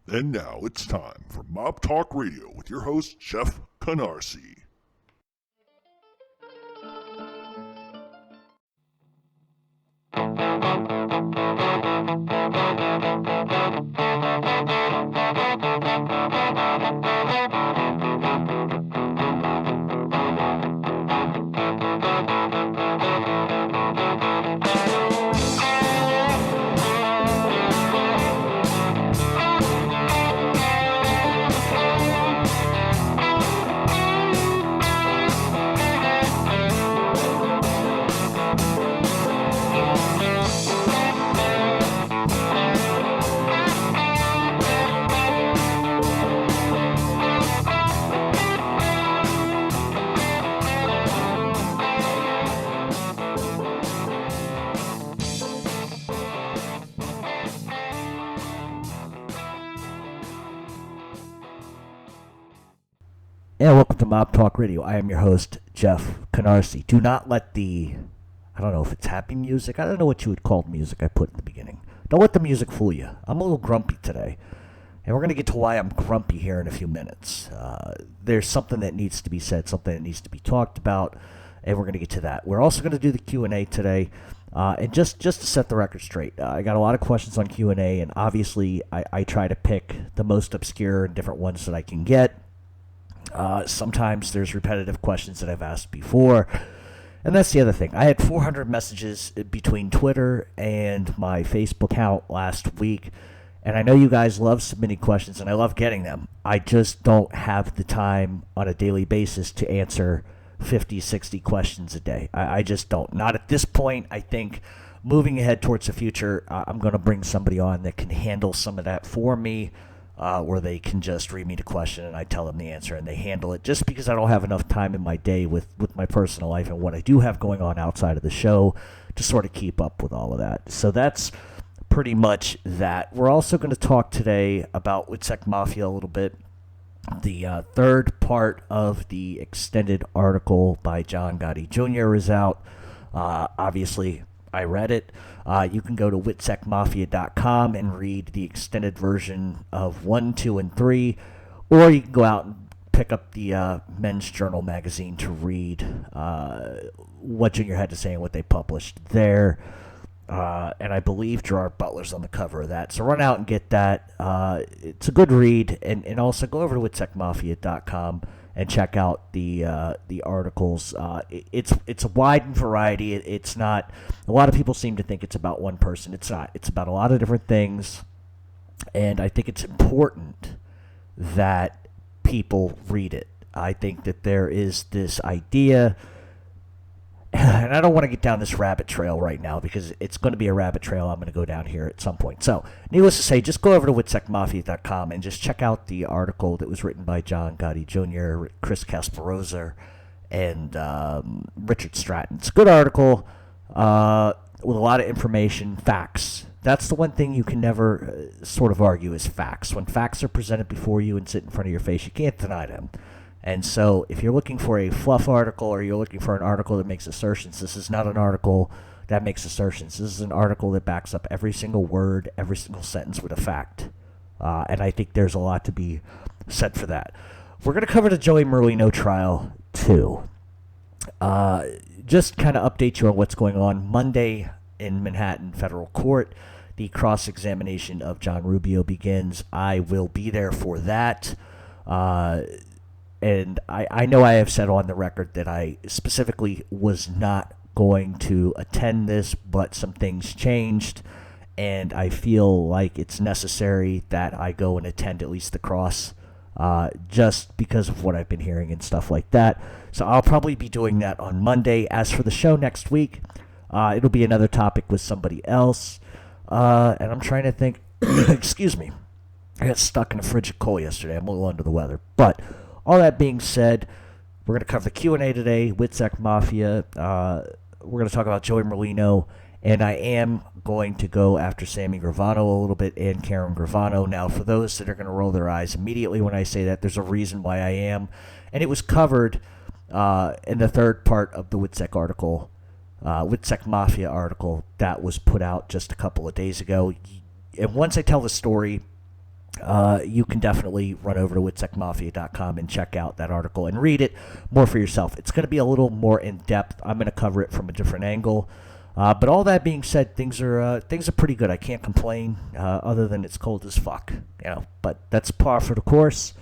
And now it's time for Mob Talk Radio with your host, Jeff Canarsie. And welcome to Mob Talk Radio. I am your host, Jeff Canarsie. Do not let I don't know if it's happy music. I don't know what you would call the music I put in the beginning. Don't let the music fool you. I'm a little grumpy today. And we're going to get to why I'm grumpy here in a few minutes. There's something that needs to be said, something that needs to be talked about, and we're going to get to that. We're also going to do the Q&A today. And just to set the record straight, I got a lot of questions on Q&A, and obviously I try to pick the most obscure and different ones that I can get. Sometimes there's repetitive questions that I've asked before. And that's the other thing. I had 400 messages between Twitter and my Facebook account last week. And I know you guys love submitting questions, and I love getting them. I just don't have the time on a daily basis to answer 50, 60 questions a day. I just don't. Not at this point. I think moving ahead towards the future, I'm going to bring somebody on that can handle some of that for me. Where they can just read me the question and I tell them the answer and they handle it, just because I don't have enough time in my day with my personal life and what I do have going on outside of the show to sort of keep up with all of that. So that's pretty much that. We're also going to talk today about Witsec Mafia a little bit. The third part of the extended article by John Gotti Jr. is out. Obviously, I read it. You can go to witsecmafia.com and read the extended version of 1, 2, and 3, or you can go out and pick up the Men's Journal magazine to read what Junior had to say and what they published there. And I believe Gerard Butler's on the cover of that. So run out and get that. It's a good read. And also go over to witsecmafia.com and check out the articles. It's a wide variety. It's not. A lot of people seem to think it's about one person. It's not. It's about a lot of different things, and I think it's important that people read it. I think that there is this idea, and I don't want to get down this rabbit trail right now because it's going to be a rabbit trail I'm going to go down here at some point. So, needless to say, just go over to witsecmafia.com and just check out the article that was written by John Gotti Jr., Chris Casparosa, and Richard Stratton. It's a good article with a lot of information, facts. That's the one thing you can never sort of argue is facts. When facts are presented before you and sit in front of your face, you can't deny them. And so if you're looking for a fluff article or you're looking for an article that makes assertions, this is not an article that makes assertions. This is an article that backs up every single word, every single sentence with a fact. And I think there's a lot to be said for that. We're going to cover the Joey Merlino trial, too. Just kind of update you on what's going on. Monday in Manhattan Federal Court, the cross-examination of John Rubio begins. I will be there for that. And I know I have said on the record that I specifically was not going to attend this, but some things changed, and I feel like it's necessary that I go and attend at least the cross, just because of what I've been hearing and stuff like that. So I'll probably be doing that on Monday. As for the show next week, it'll be another topic with somebody else, and I'm trying to think. Excuse me. I got stuck in a frigid cold yesterday. I'm a little under the weather, but all that being said, we're going to cover the Q&A today, Witsec Mafia. We're going to talk about Joey Merlino, and I am going to go after Sammy Gravano a little bit and Karen Gravano. Now, for those that are going to roll their eyes immediately when I say that, there's a reason why I am. And it was covered in the third part of the Witsec article, Witsec Mafia article that was put out just a couple of days ago. And once I tell the story, you can definitely run over to witsecmafia.com and check out that article and read it more for yourself. It's going to be a little more in depth. I'm going to cover it from a different angle. But all that being said, things are pretty good. I can't complain, other than it's cold as fuck, But that's par for the course.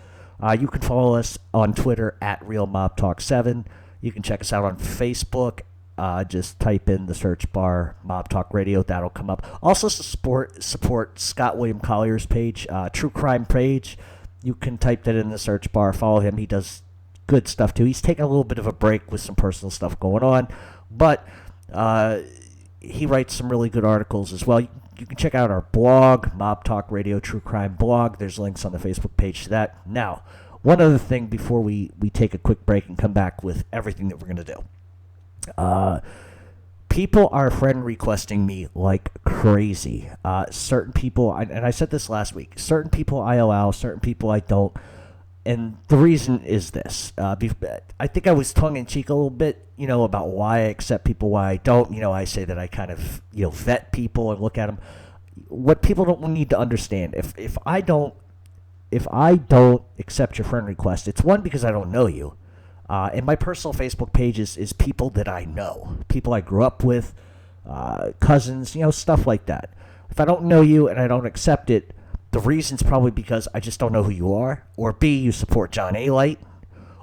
You can follow us on Twitter at RealMobTalk7. You can check us out on Facebook. Just type in the search bar Mob Talk Radio. That'll come up. Also support Scott William Collier's page, True Crime page. You can type that in the search bar. Follow him. He does good stuff too. He's taking a little bit of a break with some personal stuff going on, but he writes some really good articles as well. You can check out our blog, Mob Talk Radio True Crime blog. There's links on the Facebook page to that. Now, one other thing before we take a quick break and come back with everything that we're going to do. People are friend requesting me like crazy. Certain people, and I said this last week, certain people I allow, certain people I don't. And the reason is this. I think I was tongue-in-cheek a little bit, about why I accept people, why I don't. I say that I kind of, vet people and look at them. What people don't need to understand, if I don't accept your friend request, it's one, because I don't know you. And my personal Facebook page is people that I know, people I grew up with, cousins, stuff like that. If I don't know you and I don't accept it, the reason's probably because I just don't know who you are, or B, you support John A. Light,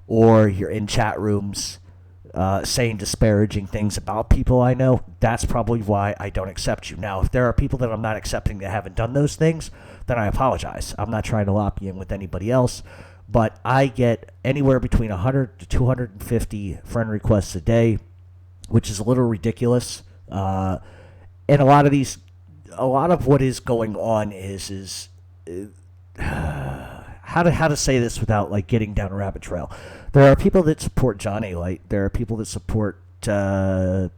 or you're in chat rooms saying disparaging things about people I know. That's probably why I don't accept you. Now, if there are people that I'm not accepting that haven't done those things, then I apologize. I'm not trying to lop you in with anybody else, but I get anywhere between 100 to 250 friend requests a day, which is a little ridiculous. And a lot of what is going on is how to say this without getting down a rabbit trail. There are people that support John A. Light. There are people that support different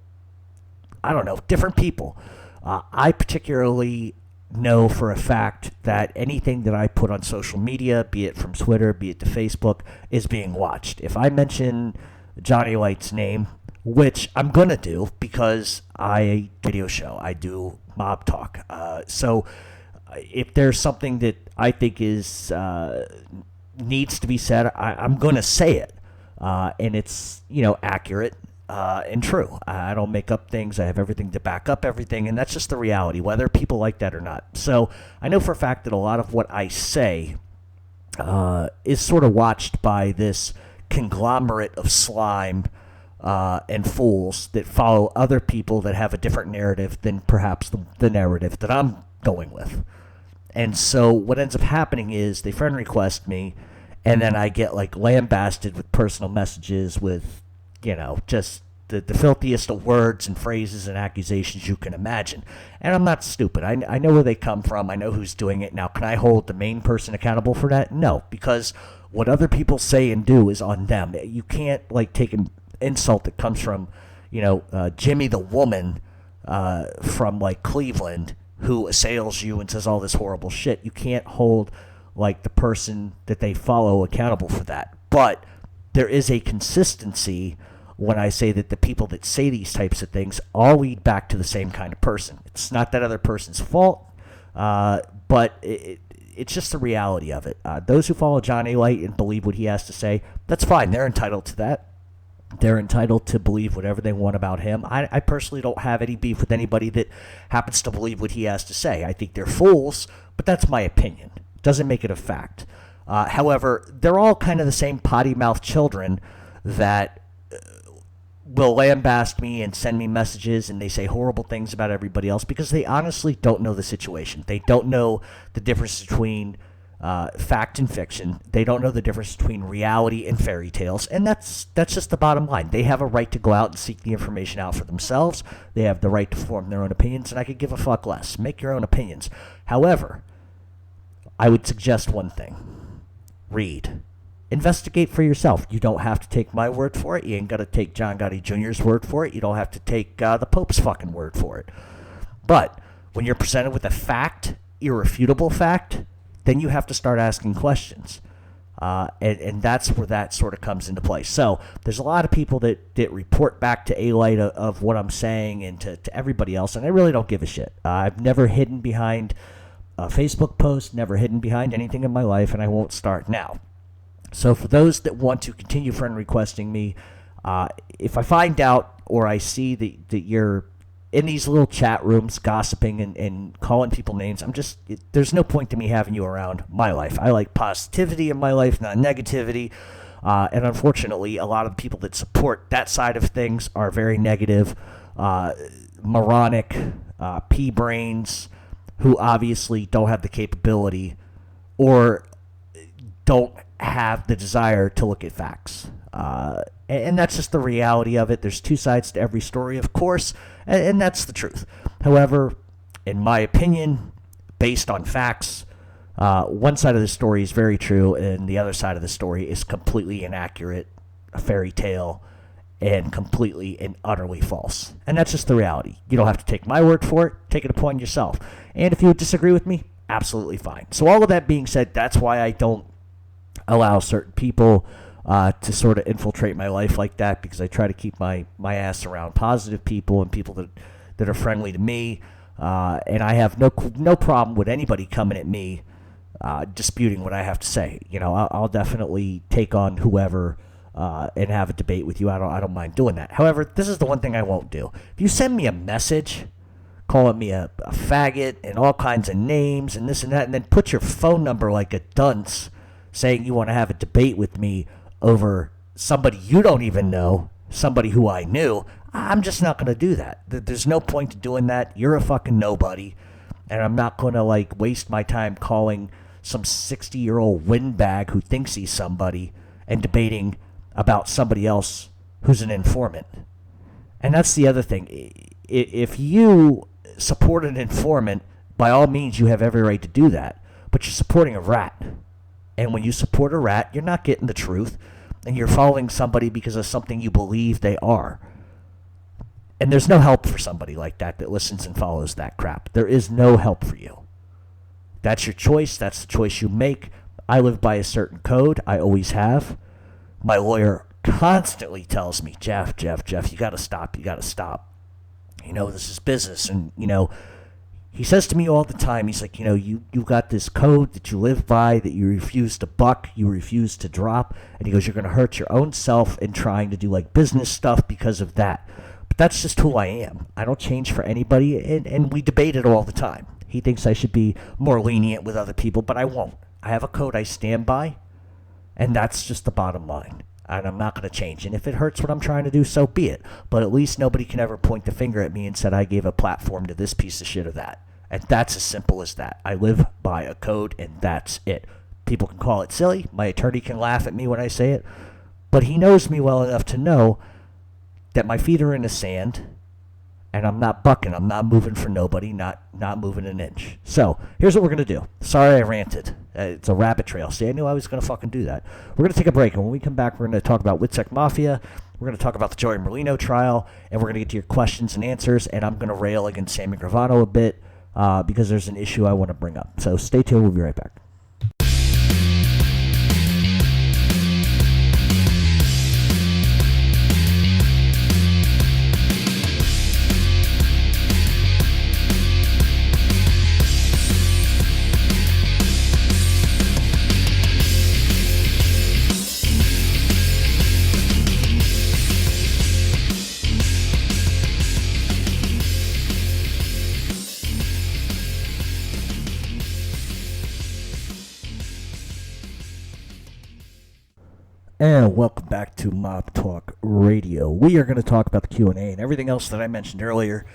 people. I particularly know for a fact that anything that I put on social media, be it from Twitter, be it to Facebook, is being watched. If I mention John A. Light's name, which I'm gonna do because I video show, I do Mob Talk. So if there's something that I think is needs to be said, I'm gonna say it, and it's accurate and true. I don't make up things. I have everything to back up everything, and that's just the reality, whether people like that or not. So I know for a fact that a lot of what I say is sort of watched by this conglomerate of slime and fools that follow other people that have a different narrative than perhaps the narrative that I'm going with. And so what ends up happening is they friend request me, and then I get lambasted with personal messages with, just the filthiest of words and phrases and accusations you can imagine. And I'm not stupid. I know where they come from. I know who's doing it. Now, can I hold the main person accountable for that? No, because what other people say and do is on them. You can't take an insult that comes from, Jimmy the woman from Cleveland who assails you and says all this horrible shit. You can't hold the person that they follow accountable for that. But there is a consistency when I say that the people that say these types of things all lead back to the same kind of person. It's not that other person's fault, but it's just the reality of it. Those who follow John A. Light and believe what he has to say, that's fine. They're entitled to that. They're entitled to believe whatever they want about him. I personally don't have any beef with anybody that happens to believe what he has to say. I think they're fools, but that's my opinion. It doesn't make it a fact. However, they're all kind of the same potty-mouthed children that will lambast me and send me messages, and they say horrible things about everybody else because they honestly don't know the situation. They don't know the difference between fact and fiction. They don't know the difference between reality and fairy tales, and that's just the bottom line. They have a right to go out and seek the information out for themselves. They have the right to form their own opinions, and I could give a fuck less. Make your own opinions. However, I would suggest one thing. Read. Investigate for yourself. You don't have to take my word for it. You ain't got to take John Gotti Jr.'s word for it. You don't have to take the Pope's fucking word for it. But when you're presented with a fact, irrefutable fact, then you have to start asking questions. And that's where that sort of comes into play. So there's a lot of people that report back to A-Light of what I'm saying and to everybody else, and I really don't give a shit. I've never hidden behind a Facebook post, never hidden behind anything in my life, and I won't start now. So for those that want to continue friend requesting me, if I find out or I see that you're in these little chat rooms gossiping and calling people names, there's no point to me having you around my life. I like positivity in my life, not negativity. And unfortunately, a lot of the people that support that side of things are very negative, moronic, pea-brains, who obviously don't have the capability or don't have the desire to look at facts. And that's just the reality of it. There's two sides to every story, of course, and that's the truth. However, in my opinion, based on facts, one side of the story is very true, and the other side of the story is completely inaccurate, a fairy tale, and completely and utterly false. And that's just the reality. You don't have to take my word for it. Take it upon yourself. And if you disagree with me, absolutely fine. So all of that being said, that's why I don't allow certain people to sort of infiltrate my life like that, because I try to keep my ass around positive people and people that are friendly to me. And I have no problem with anybody coming at me disputing what I have to say. You know, I'll definitely take on whoever and have a debate with you. I don't mind doing that. However, this is the one thing I won't do. If you send me a message calling me a faggot and all kinds of names and this and that, and then put your phone number like a dunce saying you want to have a debate with me over somebody you don't even know, somebody who I knew, I'm just not going to do that. There's no point to doing that. You're a fucking nobody, and I'm not going to waste my time calling some 60-year-old windbag who thinks he's somebody and debating about somebody else who's an informant. And that's the other thing. If you support an informant, by all means, you have every right to do that, but you're supporting a rat. And when you support a rat, you're not getting the truth, and you're following somebody because of something you believe they are. And there's no help for somebody like that listens and follows that crap. There is no help for you. That's your choice. That's the choice you make. I live by a certain code. I always have. My lawyer constantly tells me, Jeff, you got to stop. You got to stop. You know, this is business. And, you know, he says to me all the time, he's like, you know, you got this code that you live by, that you refuse to buck, you refuse to drop. And he goes, you're going to hurt your own self in trying to do business stuff because of that. But that's just who I am. I don't change for anybody, and we debate it all the time. He thinks I should be more lenient with other people, but I won't. I have a code I stand by, and that's just the bottom line. And I'm not going to change. And if it hurts what I'm trying to do, so be it. But at least nobody can ever point the finger at me and said I gave a platform to this piece of shit or that. And that's as simple as that. I live by a code, and that's it. People can call it silly. My attorney can laugh at me when I say it. But he knows me well enough to know that my feet are in the sand, and I'm not bucking. I'm not moving for nobody, not moving an inch. So here's what we're going to do. Sorry I ranted. It's a rabbit trail. See, I knew I was going to fucking do that. We're going to take a break, and when we come back, we're going to talk about Witsec Mafia. We're going to talk about the Joey Merlino trial, and we're going to get to your questions and answers, and I'm going to rail against Sammy Gravano a bit because there's an issue I want to bring up. So stay tuned. We'll be right back. And welcome back to Mob Talk Radio. We are going to talk about the Q&A and everything else that I mentioned earlier.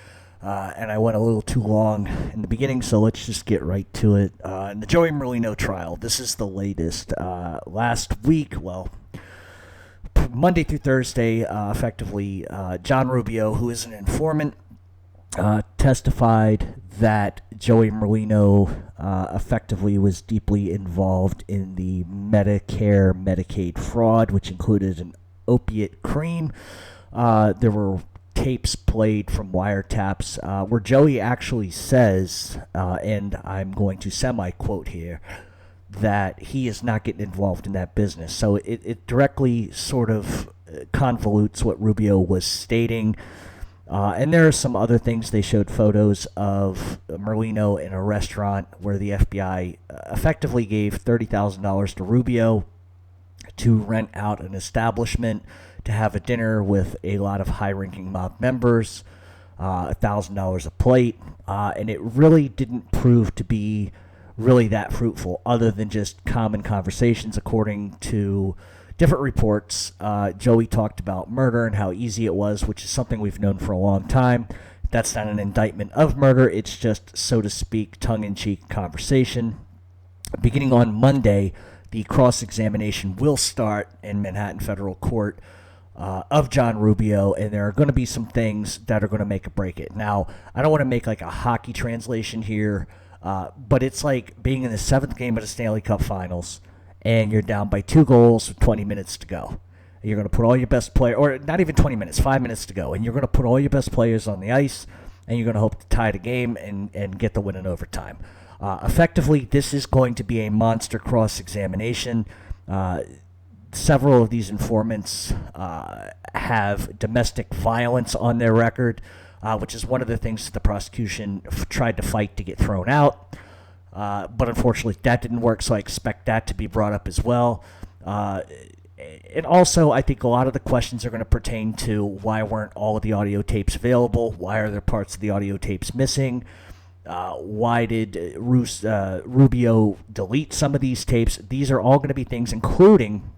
And I went a little too long in the beginning, so let's just get right to it. The Joey Merlino trial. This is the latest. Last week, Monday through Thursday, effectively, John Rubio, who is an informant, testified that Joey Merlino effectively was deeply involved in the Medicare Medicaid fraud, which included an opiate cream. There were tapes played from wiretaps where Joey actually says, and I'm going to semi-quote here, that he is not getting involved in that business. So it directly sort of convolutes what Rubio was stating. And there are some other things. They showed photos of Merlino in a restaurant where the FBI effectively gave $30,000 to Rubio to rent out an establishment to have a dinner with a lot of high-ranking mob members, $1,000 a plate, and it really didn't prove to be really that fruitful, other than just common conversations. According to different reports, Joey talked about murder and how easy it was, which is something we've known for a long time. That's not an indictment of murder. It's just, so to speak, tongue-in-cheek conversation. Beginning on Monday, the cross-examination will start in Manhattan Federal Court of John Rubio, and there are going to be some things that are going to make or break it. Now, I don't want to make like a hockey translation here, but it's like being in the 7th game of the Stanley Cup Finals, and you're down by 2 goals with 20 minutes to go. You're going to put all your best players, or not even 20 minutes, 5 minutes to go, and you're going to put all your best players on the ice, and you're going to hope to tie the game and get the win in overtime. Effectively, this is going to be a monster cross-examination. Several of these informants have domestic violence on their record, which is one of the things that the prosecution tried to fight to get thrown out. But unfortunately, that didn't work, so I expect that to be brought up as well. And also, I think a lot of the questions are going to pertain to why weren't all of the audio tapes available? Why are there parts of the audio tapes missing? Why did Rubio delete some of these tapes? These are all going to be things, including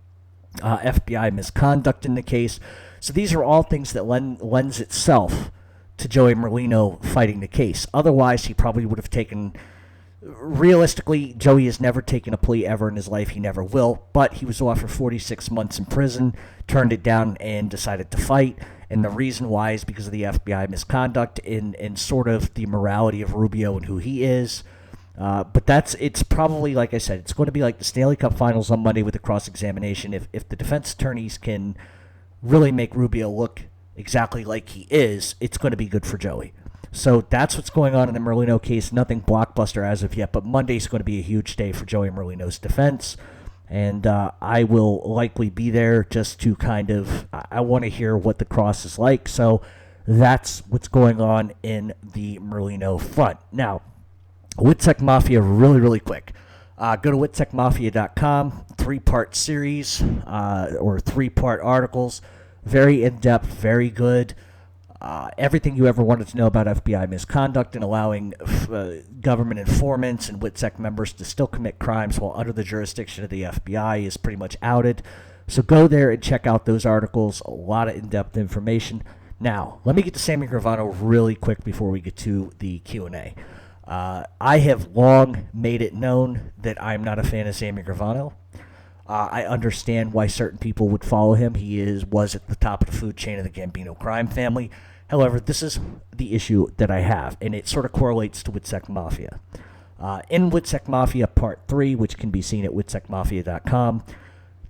FBI misconduct in the case. So these are all things that lends itself to Joey Merlino fighting the case. Otherwise, he probably would have taken... Realistically, Joey has never taken a plea ever in his life. He never will. But he was offered 46 months in prison, turned it down, and decided to fight. And the reason why is because of the FBI misconduct and sort of the morality of Rubio and who he is. But it's probably, like I said, it's going to be like the Stanley Cup Finals on Monday with the cross-examination. If the defense attorneys can really make Rubio look exactly like he is, it's going to be good for Joey. So that's what's going on in the Merlino case. Nothing blockbuster as of yet, but Monday's going to be a huge day for Joey Merlino's defense. And I will likely be there just to I want to hear what the cross is like. So that's what's going on in the Merlino front. Now, Witsec Mafia, really, really quick. Go to witsecmafia.com, 3-part series or 3-part articles. Very in-depth, very good. Everything you ever wanted to know about FBI misconduct and allowing government informants and Witsec members to still commit crimes while under the jurisdiction of the FBI is pretty much outed. So go there and check out those articles. A lot of in-depth information. Now, let me get to Sammy Gravano really quick before we get to the Q&A. I have long made it known that I'm not a fan of Sammy Gravano. I understand why certain people would follow him. He was at the top of the food chain of the Gambino crime family. However, this is the issue that I have, and it sort of correlates to Witsec Mafia. In Witsec Mafia Part 3, which can be seen at witsecmafia.com,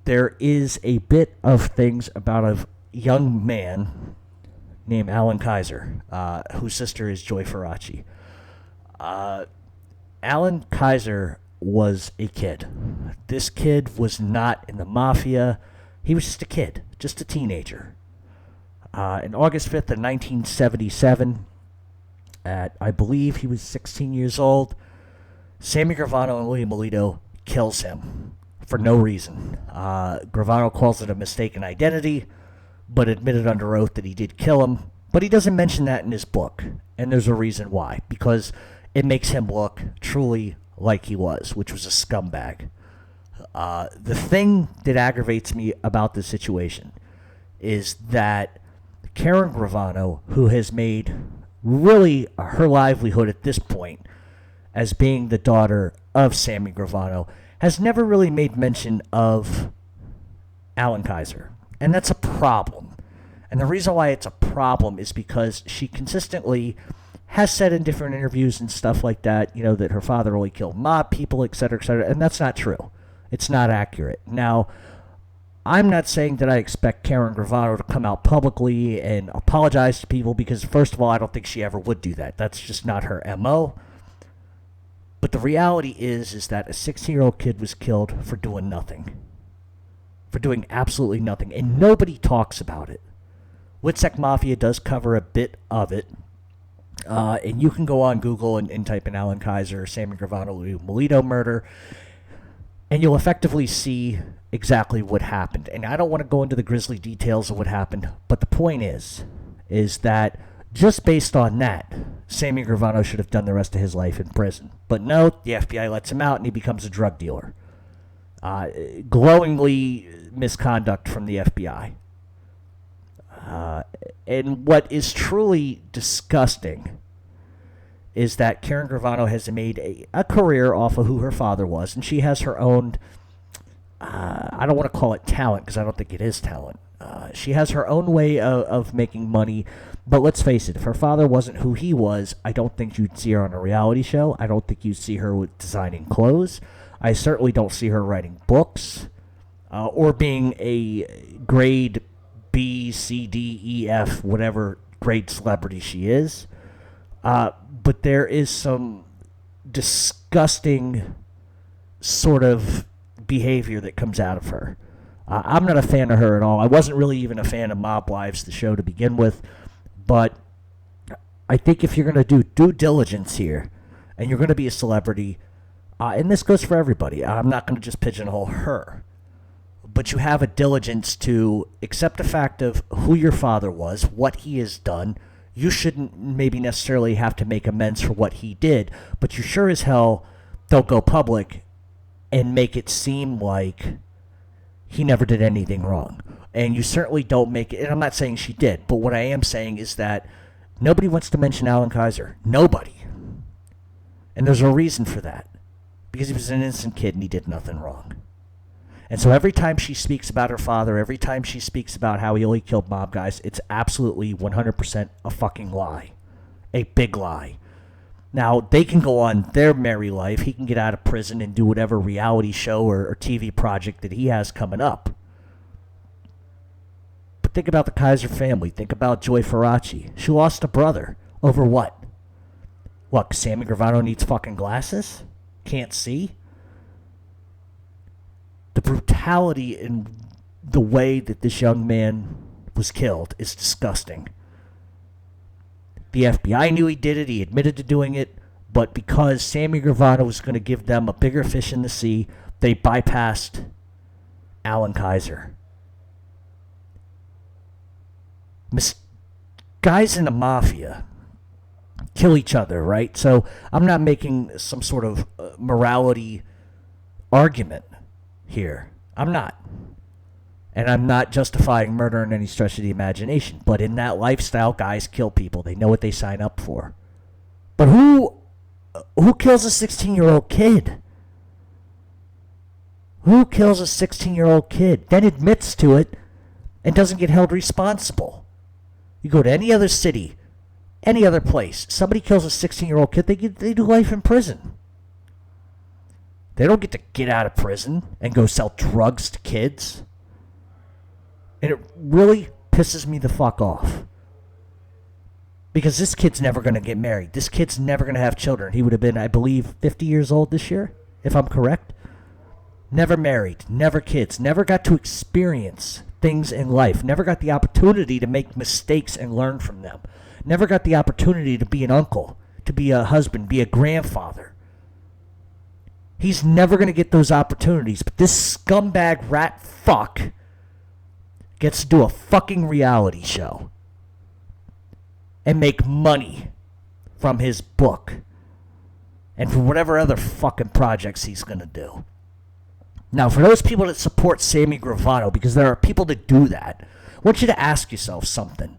there is a bit of things about a young man named Alan Kaiser, whose sister is Joy Faraci. Alan Kaiser was a kid. This kid was not in the mafia. He was just a kid, just a teenager. In August 5th of 1977, I believe he was 16 years old, Sammy Gravano and William Melito kills him for no reason. Gravano calls it a mistaken identity, but admitted under oath that he did kill him. But he doesn't mention that in his book, and there's a reason why. Because it makes him look truly like he was, which was a scumbag. The thing that aggravates me about this situation is that Karen Gravano, who has made really her livelihood at this point as being the daughter of Sammy Gravano, has never really made mention of Alan Kaiser. And that's a problem. And the reason why it's a problem is because she consistently has said in different interviews and stuff like that, that her father only killed mob people, et cetera, and that's not true. It's not accurate. Now, I'm not saying that I expect Karen Gravano to come out publicly and apologize to people because, first of all, I don't think she ever would do that. That's just not her MO. But the reality is that a 16-year-old kid was killed for doing nothing. For doing absolutely nothing. And nobody talks about it. Witsec Mafia does cover a bit of it. And you can go on Google and type in Alan Kaiser, Sammy Gravano, Merlino murder, and you'll effectively see exactly what happened. And I don't want to go into the grisly details of what happened, but the point is that just based on that, Sammy Gravano should have done the rest of his life in prison. But no, the FBI lets him out and he becomes a drug dealer. Glowingly misconduct from the FBI. And what is truly disgusting is that Karen Gravano has made a career off of who her father was, and she has her own, I don't want to call it talent because I don't think it is talent. She has her own way of making money, but let's face it, if her father wasn't who he was, I don't think you'd see her on a reality show. I don't think you'd see her with designing clothes. I certainly don't see her writing books or being a grade B, C, D, E, F, whatever grade celebrity she is. But there is some disgusting sort of behavior that comes out of her. I'm not a fan of her at all. I wasn't really even a fan of Mob Wives, the show, to begin with. But I think if you're going to do due diligence here, and you're going to be a celebrity, and this goes for everybody, I'm not going to just pigeonhole her, but you have a diligence to accept the fact of who your father was, what he has done. You shouldn't maybe necessarily have to make amends for what he did, but you sure as hell don't go public and make it seem like he never did anything wrong. And you certainly don't make it, and I'm not saying she did, but what I am saying is that nobody wants to mention Alan Kaiser. Nobody. And there's a reason for that. Because he was an innocent kid and he did nothing wrong. And so every time she speaks about her father, every time she speaks about how he only killed mob guys, it's absolutely 100% a fucking lie. A big lie. Now, they can go on their merry life. He can get out of prison and do whatever reality show or TV project that he has coming up. But think about the Kaiser family. Think about Joy Faraci. She lost a brother. Over what? What, Sammy Gravano needs fucking glasses? Can't see? The brutality in the way that this young man was killed is disgusting. The FBI knew he did it. He admitted to doing it. But because Sammy Gravano was going to give them a bigger fish in the sea, they bypassed Alan Kaiser. Guys in the mafia kill each other, right? So I'm not making some sort of morality argument here. I'm not. And I'm not justifying murder in any stretch of the imagination. But in that lifestyle, guys kill people. They know what they sign up for. But who kills a 16-year-old kid? Who kills a 16-year-old kid, then admits to it, and doesn't get held responsible? You go to any other city, any other place, somebody kills a 16-year-old kid, they do life in prison. They don't get to get out of prison and go sell drugs to kids. And it really pisses me the fuck off. Because this kid's never going to get married. This kid's never going to have children. He would have been, I believe, 50 years old this year, if I'm correct. Never married, never kids, never got to experience things in life, never got the opportunity to make mistakes and learn from them, never got the opportunity to be an uncle, to be a husband, be a grandfather. He's never going to get those opportunities, but this scumbag rat fuck gets to do a fucking reality show and make money from his book and from whatever other fucking projects he's going to do. Now, for those people that support Sammy Gravano, because there are people that do that, I want you to ask yourself something.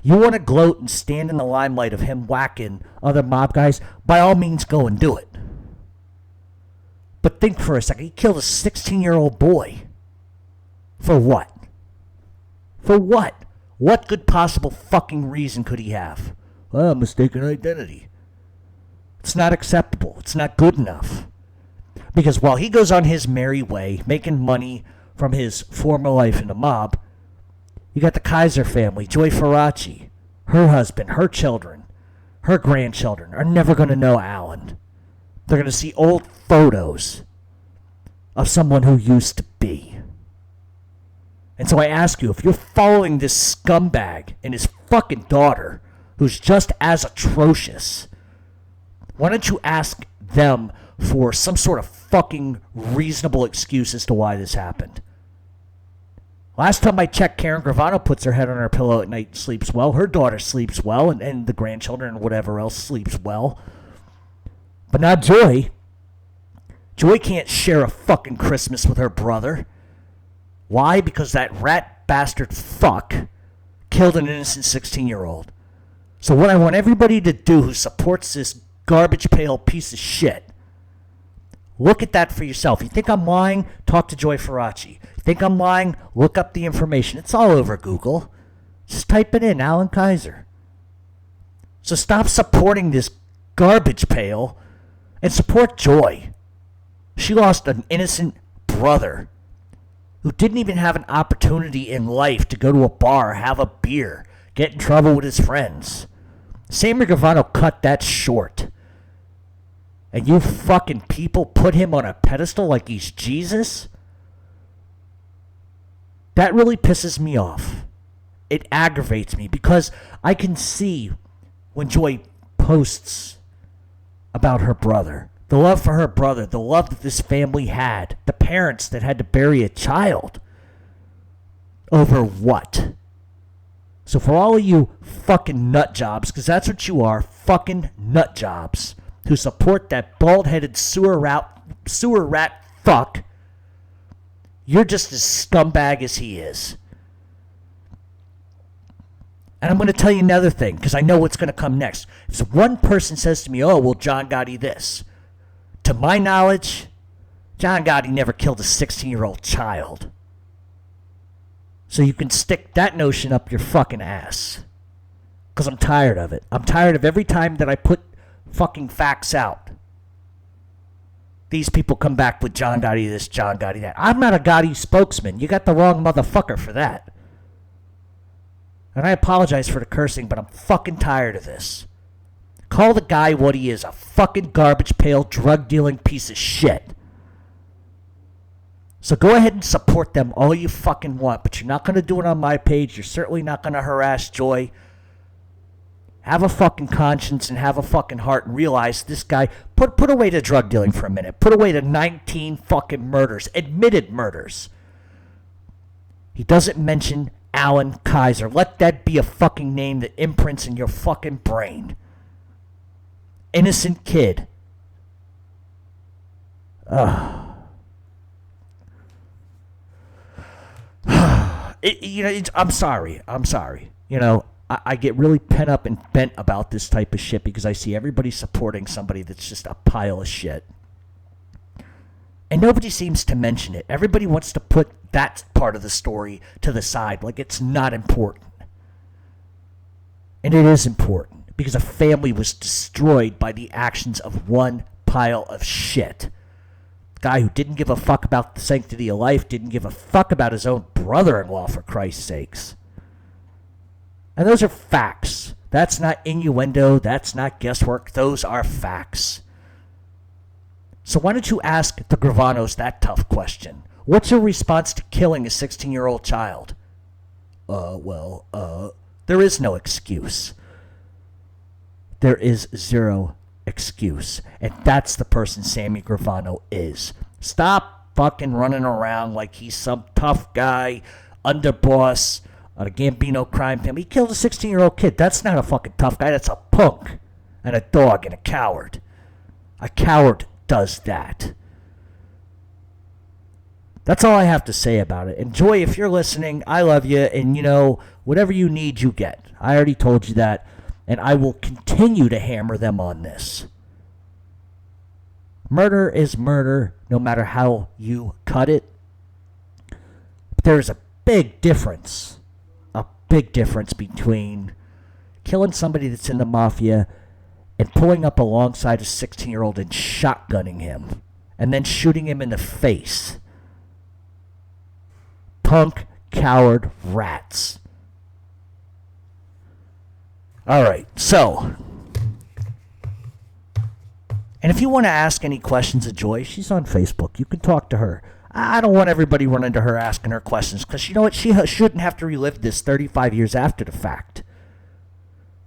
You want to gloat and stand in the limelight of him whacking other mob guys? By all means, go and do it. But think for a second. He killed a 16-year-old boy. For what? For what? What good possible fucking reason could he have? Well, mistaken identity. It's not acceptable. It's not good enough. Because while he goes on his merry way, making money from his former life in the mob, you got the Kaiser family, Joy Faraci, her husband, her children, her grandchildren are never going to know Alan. They're going to see old photos of someone who used to be. And so I ask you, if you're following this scumbag and his fucking daughter, who's just as atrocious, why don't you ask them for some sort of fucking reasonable excuse as to why this happened? Last time I checked, Karen Gravano puts her head on her pillow at night and sleeps well. Her daughter sleeps well, and the grandchildren and whatever else sleeps well. But not Joy. Joy can't share a fucking Christmas with her brother. Why? Because that rat bastard fuck killed an innocent 16-year-old. So what I want everybody to do who supports this garbage pail piece of shit, look at that for yourself. You think I'm lying? Talk to Joy Faraci. You think I'm lying? Look up the information. It's all over Google. Just type it in, Alan Kaiser. So stop supporting this garbage pail and support Joy. She lost an innocent brother who didn't even have an opportunity in life to go to a bar, have a beer, get in trouble with his friends. Sammy Gravano cut that short. And you fucking people put him on a pedestal like he's Jesus? That really pisses me off. It aggravates me because I can see when Joy posts about her brother, the love for her brother, the love that this family had, the parents that had to bury a child. Over what? So for all of you fucking nut jobs, because that's what you are, fucking nut jobs, who support that bald-headed sewer rat fuck, you're just as scumbag as he is. And I'm going to tell you another thing, because I know what's going to come next. If one person says to me, oh, well, John Gotti this. To my knowledge, John Gotti never killed a 16-year-old child. So you can stick that notion up your fucking ass. Because I'm tired of it. I'm tired of every time that I put fucking facts out, these people come back with John Gotti this, John Gotti that. I'm not a Gotti spokesman. You got the wrong motherfucker for that. And I apologize for the cursing, but I'm fucking tired of this. Call the guy what he is, a fucking garbage pail, drug-dealing piece of shit. So go ahead and support them all you fucking want, but you're not going to do it on my page. You're certainly not going to harass Joy. Have a fucking conscience and have a fucking heart and realize this guy, put away the drug dealing for a minute. Put away the 19 fucking murders, admitted murders. He doesn't mention Alan Kaiser. Let that be a fucking name that imprints in your fucking brain. Innocent kid. I'm sorry. You know, I get really pent up and bent about this type of shit because I see everybody supporting somebody that's just a pile of shit. And nobody seems to mention it. Everybody wants to put that part of the story to the side like it's not important. And it is important because a family was destroyed by the actions of one pile of shit. Guy who didn't give a fuck about the sanctity of life, didn't give a fuck about his own brother-in-law, for Christ's sakes. And those are facts. That's not innuendo. That's not guesswork. Those are facts. So why don't you ask the Gravanos that tough question? What's your response to killing a 16-year-old child? There is no excuse. There is zero excuse. And that's the person Sammy Gravano is. Stop fucking running around like he's some tough guy, underboss, a Gambino crime family. He killed a 16-year-old kid. That's not a fucking tough guy. That's a punk and a dog and a coward. A coward does that. That's all I have to say about it. And Joy, if you're listening, I love you. And, you know, whatever you need, you get. I already told you that. And I will continue to hammer them on this. Murder is murder, no matter how you cut it. But there's a big difference. A big difference between killing somebody that's in the mafia and pulling up alongside a 16-year-old and shotgunning him. And then shooting him in the face. Punk, coward, rats. All right, so. And if you want to ask any questions of Joy, she's on Facebook. You can talk to her. I don't want everybody running to her asking her questions, because you know what? She shouldn't have to relive this 35 years after the fact.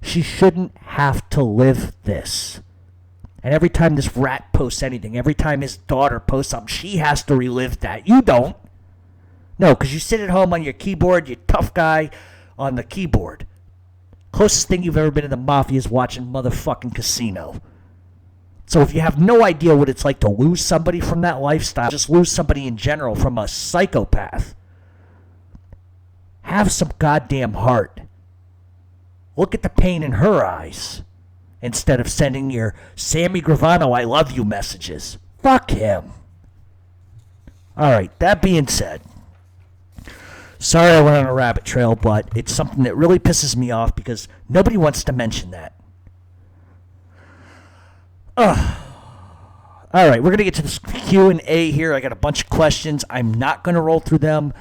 She shouldn't have to live this. And every time this rat posts anything, every time his daughter posts something, she has to relive that. You don't. No, because you sit at home on your keyboard, you tough guy on the keyboard. Closest thing you've ever been in the mafia is watching motherfucking Casino. So if you have no idea what it's like to lose somebody from that lifestyle, just lose somebody in general from a psychopath, have some goddamn heart. Look at the pain in her eyes instead of sending your Sammy Gravano I love you messages. Fuck him. All right, that being said, sorry I went on a rabbit trail, but it's something that really pisses me off because nobody wants to mention that. All right, we're going to get to this Q&A here. I got a bunch of questions. I'm not going to roll through them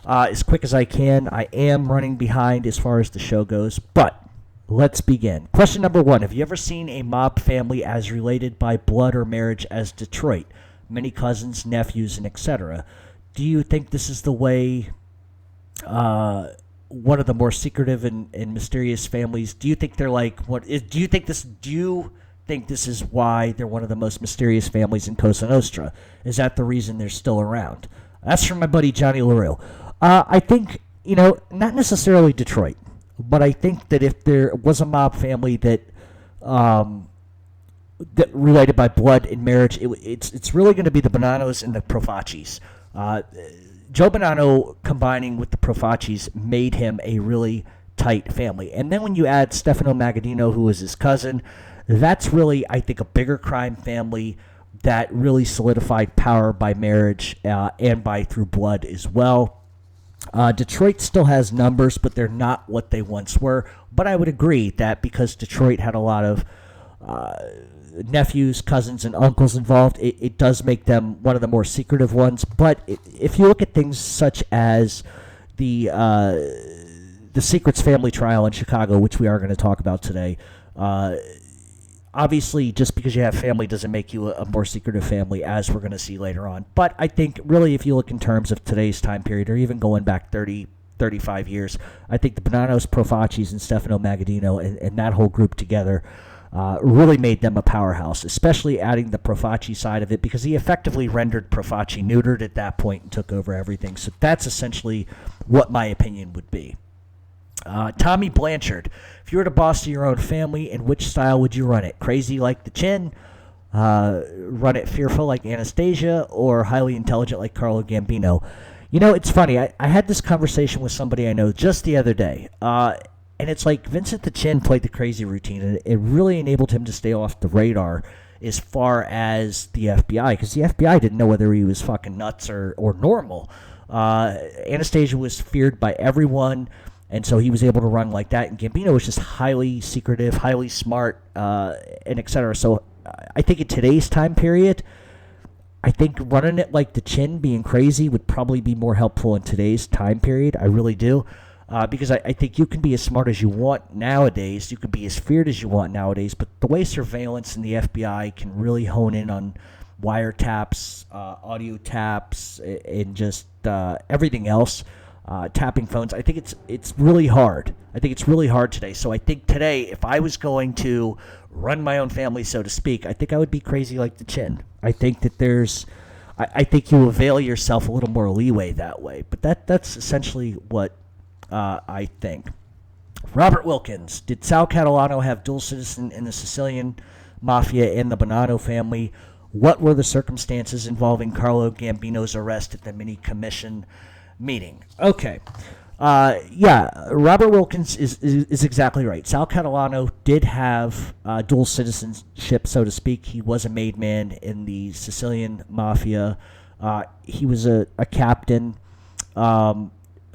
as quick as I can. I am running behind as far as the show goes, but let's begin. Question number 1. Have you ever seen a mob family as related by blood or marriage as Detroit? Many cousins, nephews, and etc. Do you think this is the way one of the more secretive and mysterious families? Do you think they're like what is? Do you think this is why they're one of the most mysterious families in Cosa Nostra? Is that the reason they're still around? That's from my buddy Johnny LaRue. I think, not necessarily Detroit, but I think that if there was a mob family that related by blood and marriage, it's really going to be the Bonanos and the Profacis. Joe Bonanno combining with the Profacis made him a really tight family. And then when you add Stefano Magaddino, who is his cousin, that's really, I think, a bigger crime family that really solidified power by marriage and by through blood as well. Detroit still has numbers, but they're not what they once were. But I would agree that because Detroit had a lot of nephews, cousins, and uncles involved, it does make them one of the more secretive ones. But if you look at things such as the Secrets family trial in Chicago, which we are going to talk about today, obviously, just because you have family doesn't make you a more secretive family, as we're going to see later on. But I think, really, if you look in terms of today's time period, or even going back 30, 35 years, I think the Bonanos, Profacis, and Stefano Magaddino and that whole group together really made them a powerhouse, especially adding the Profaci side of it, because he effectively rendered Profaci neutered at that point and took over everything. So that's essentially what my opinion would be. Tommy Blanchard, if you were the boss of your own family, in which style would you run it? Crazy like the Chin, run it fearful like Anastasia, or highly intelligent like Carlo Gambino? It's funny. I had this conversation with somebody I know just the other day, and it's like Vincent the Chin played the crazy routine, and it really enabled him to stay off the radar as far as the FBI, because the FBI didn't know whether he was fucking nuts or normal. Anastasia was feared by everyone, and so he was able to run like that. And Gambino was just highly secretive, highly smart, and etc. So I think in today's time period, I think running it like the Chin, being crazy, would probably be more helpful in today's time period. I really do. Because I think you can be as smart as you want nowadays. You can be as feared as you want nowadays. But the way surveillance and the FBI can really hone in on wiretaps, audio taps, and just everything else, tapping phones, I think it's really hard. I think it's really hard today. So I think today, if I was going to run my own family, so to speak, I think I would be crazy like the Chin. I think that I think you avail yourself a little more leeway that way. But that's essentially what I think. Robert Wilkins, did Sal Catalano have dual citizen in the Sicilian Mafia and the Bonanno family? What were the circumstances involving Carlo Gambino's arrest at the mini commission meeting? Okay. Robert Wilkins is exactly right. Sal Catalano did have dual citizenship, so to speak. He was a made man in the Sicilian Mafia. He was a captain.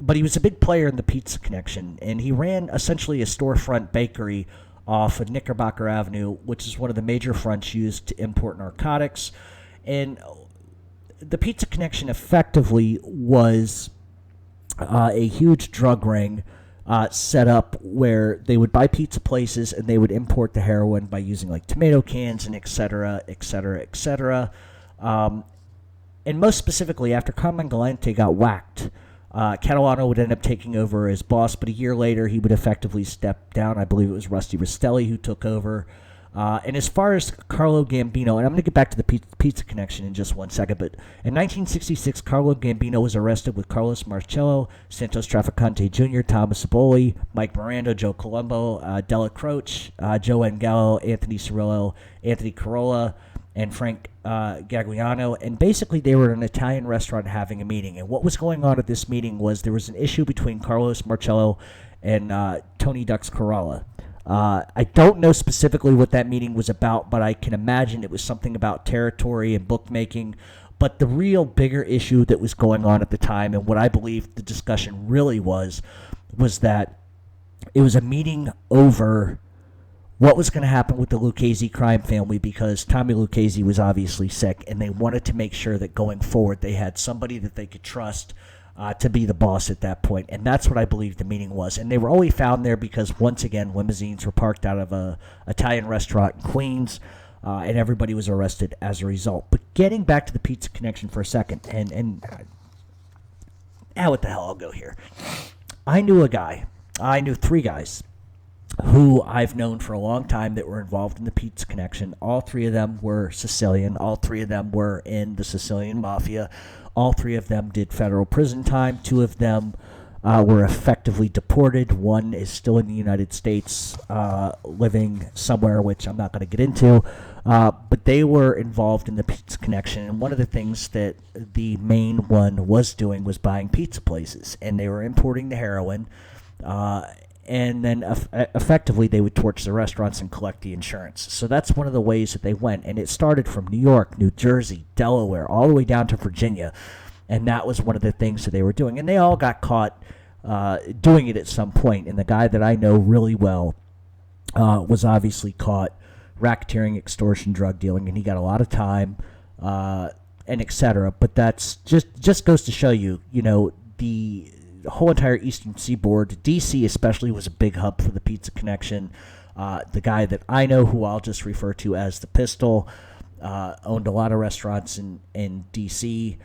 But he was a big player in the pizza connection, and he ran essentially a storefront bakery off of Knickerbocker Avenue, which is one of the major fronts used to import narcotics. And the pizza connection effectively was a huge drug ring set up where they would buy pizza places and they would import the heroin by using like tomato cans and et cetera, et cetera, et cetera. and most specifically, after Carmen Galante got whacked, Catalano would end up taking over as boss, but a year later he would effectively step down. I believe it was Rusty Rastelli who took over. And as far as Carlo Gambino, and I'm going to get back to the pizza connection in just one second, but in 1966, Carlo Gambino was arrested with Carlos Marcello, Santos Trafficante Jr., Thomas Saboli, Mike Miranda, Joe Colombo, Della Croce, Joe Angello, Anthony Cirillo, Anthony Carolla, and Frank Gagliano. And basically they were in an Italian restaurant having a meeting. And what was going on at this meeting was there was an issue between Carlos Marcello and Tony Dux Carolla. I don't know specifically what that meeting was about, but I can imagine it was something about territory and bookmaking. But the real bigger issue that was going on at the time, and what I believe the discussion really was that it was a meeting over what was going to happen with the Lucchese crime family, because Tommy Lucchese was obviously sick, and they wanted to make sure that going forward they had somebody that they could trust to be the boss at that point. And that's what I believe the meeting was. And they were only found there because, once again, limousines were parked out of a Italian restaurant in Queens, and everybody was arrested as a result. But getting back to the pizza connection for a second, and what the hell, I'll go here. I knew three guys who I've known for a long time that were involved in the pizza connection. All three of them were Sicilian. All three of them were in the Sicilian Mafia. All three of them did federal prison time. Two of them were effectively deported. One is still in the United States, living somewhere, which I'm not going to get into. But they were involved in the pizza connection. And one of the things that the main one was doing was buying pizza places. And they were importing the heroin. And then effectively they would torch the restaurants and collect the insurance. So that's one of the ways that they went. And it started from New York, New Jersey, Delaware, all the way down to Virginia. And that was one of the things that they were doing. And they all got caught doing it at some point. And the guy that I know really well was obviously caught racketeering, extortion, drug dealing, and he got a lot of time, and et cetera. But that's just goes to show you, the whole entire Eastern Seaboard, D.C. especially, was a big hub for the pizza connection. The guy that I know, who I'll just refer to as the Pistol, owned a lot of restaurants in D.C.,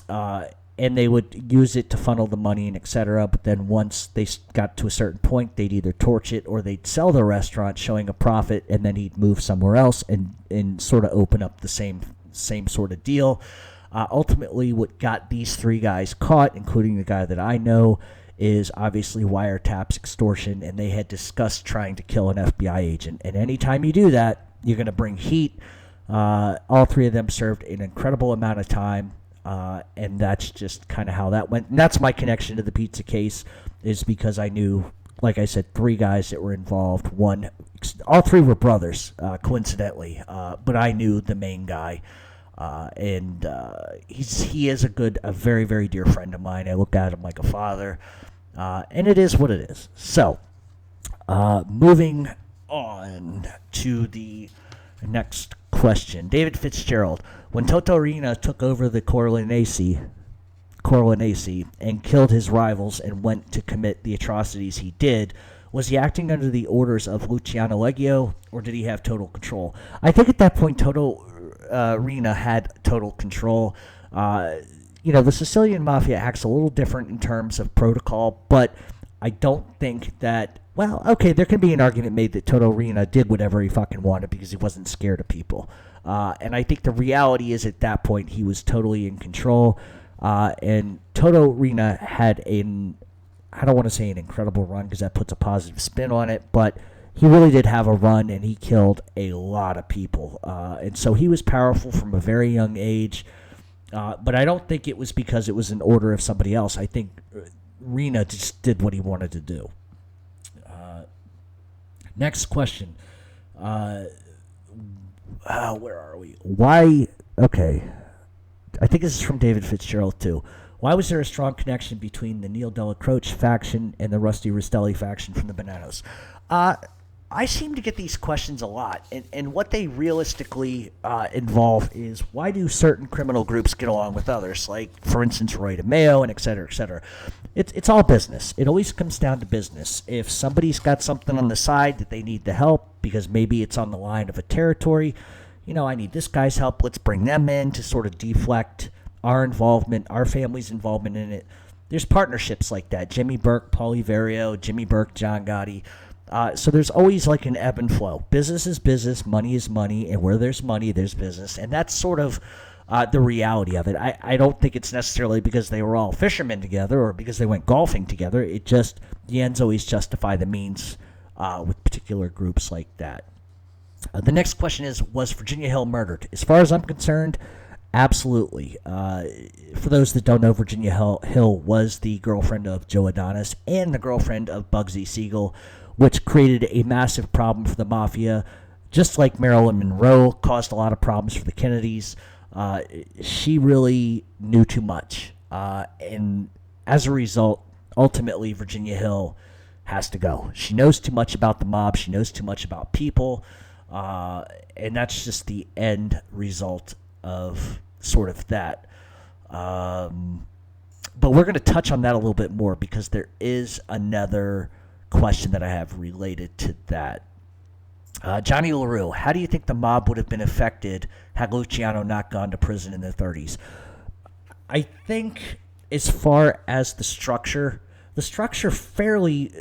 and they would use it to funnel the money and et cetera. But then once they got to a certain point, they'd either torch it or they'd sell the restaurant, showing a profit, and then he'd move somewhere else and sort of open up the same sort of deal. Ultimately, what got these three guys caught, including the guy that I know, is obviously wiretaps, extortion, and they had discussed trying to kill an FBI agent. And anytime you do that, you're going to bring heat. All three of them served an incredible amount of time, and that's just kind of how that went. And that's my connection to the pizza case, is because I knew, like I said, three guys that were involved. All three were brothers, coincidentally, but I knew the main guy. And he is a very, very dear friend of mine. I look at him like a father, and it is what it is. So, moving on to the next question. David Fitzgerald. When Toto Riina took over the Corleonesi and killed his rivals and went to commit the atrocities he did, was he acting under the orders of Luciano Leggio, or did he have total control? I think at that point, Toto Riina had total control. The Sicilian Mafia acts a little different in terms of protocol, but I don't think that, there can be an argument made that Toto Riina did whatever he fucking wanted because he wasn't scared of people. And I think the reality is at that point he was totally in control. And Toto Riina had I don't want to say an incredible run because that puts a positive spin on it, but he really did have a run, and he killed a lot of people. And so he was powerful from a very young age. But I don't think it was because it was an order of somebody else. I think Riina just did what he wanted to do. Next question. Where are we? Why? Okay. I think this is from David Fitzgerald, too. Why was there a strong connection between the Neil Della Croce faction and the Rusty Rastelli faction from the Bananos? I seem to get these questions a lot, and what they realistically involve is, why do certain criminal groups get along with others, like, for instance, Roy DeMeo and et cetera, et cetera. It's all business. It always comes down to business. If somebody's got something on the side that they need the help, because maybe it's on the line of a territory, I need this guy's help, let's bring them in to sort of deflect our involvement, our family's involvement in it. There's partnerships like that. Jimmy Burke, Paulie Vario, Jimmy Burke, John Gotti. So there's always like an ebb and flow. Business is business, money is money, and where there's money, there's business. And that's sort of the reality of it. I don't think it's necessarily because they were all fishermen together or because they went golfing together. It just, the ends always justify the means with particular groups like that. The next question is, was Virginia Hill murdered? As far as I'm concerned, absolutely. For those that don't know, Virginia Hill was the girlfriend of Joe Adonis and the girlfriend of Bugsy Siegel, which created a massive problem for the Mafia. Just like Marilyn Monroe caused a lot of problems for the Kennedys, she really knew too much. And as a result, ultimately, Virginia Hill has to go. She knows too much about the mob. She knows too much about people. And that's just the end result of sort of that. But we're going to touch on that a little bit more because there is another question that I have related to that. Johnny LaRue, how do you think the mob would have been affected had Luciano not gone to prison in the 30s? I think as far as the structure fairly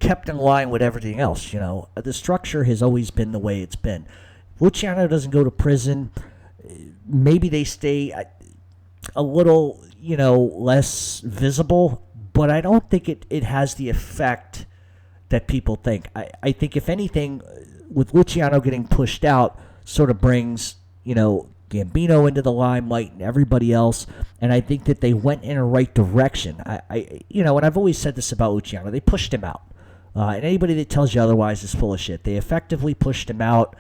kept in line with everything else. You know, the structure has always been the way it's been. Luciano doesn't go to prison. Maybe they stay a little, less visible, but I don't think it has the effect that people think. I think if anything, with Luciano getting pushed out, sort of brings, Gambino into the limelight and everybody else, and I think that they went in a right direction. And I've always said this about Luciano, they pushed him out. And anybody that tells you otherwise is full of shit. They effectively pushed him out,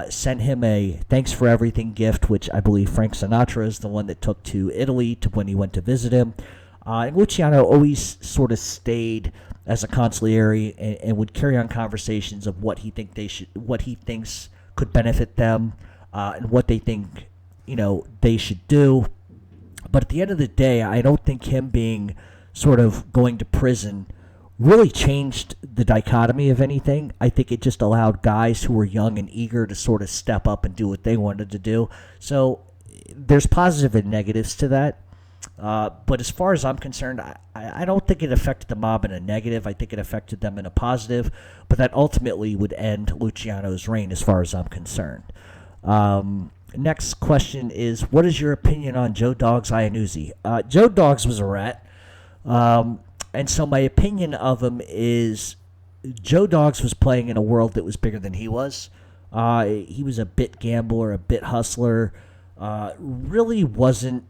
sent him a thanks for everything gift, which I believe Frank Sinatra is the one that took to Italy to when he went to visit him. And Luciano always sort of stayed as a consigliere and would carry on conversations of what he thinks could benefit them, and what they think, they should do. But at the end of the day, I don't think him being sort of going to prison really changed the dichotomy of anything. I think it just allowed guys who were young and eager to sort of step up and do what they wanted to do. So there's positive and negatives to that. But as far as I'm concerned, I don't think it affected the mob in a negative. I think it affected them in a positive. But that ultimately would end Luciano's reign as far as I'm concerned. Next question is, what is your opinion on Joe Dogs Iannuzzi? Joe Dogs was a rat. And so my opinion of him is Joe Dogs was playing in a world that was bigger than he was. He was a bit gambler, a bit hustler. Really wasn't...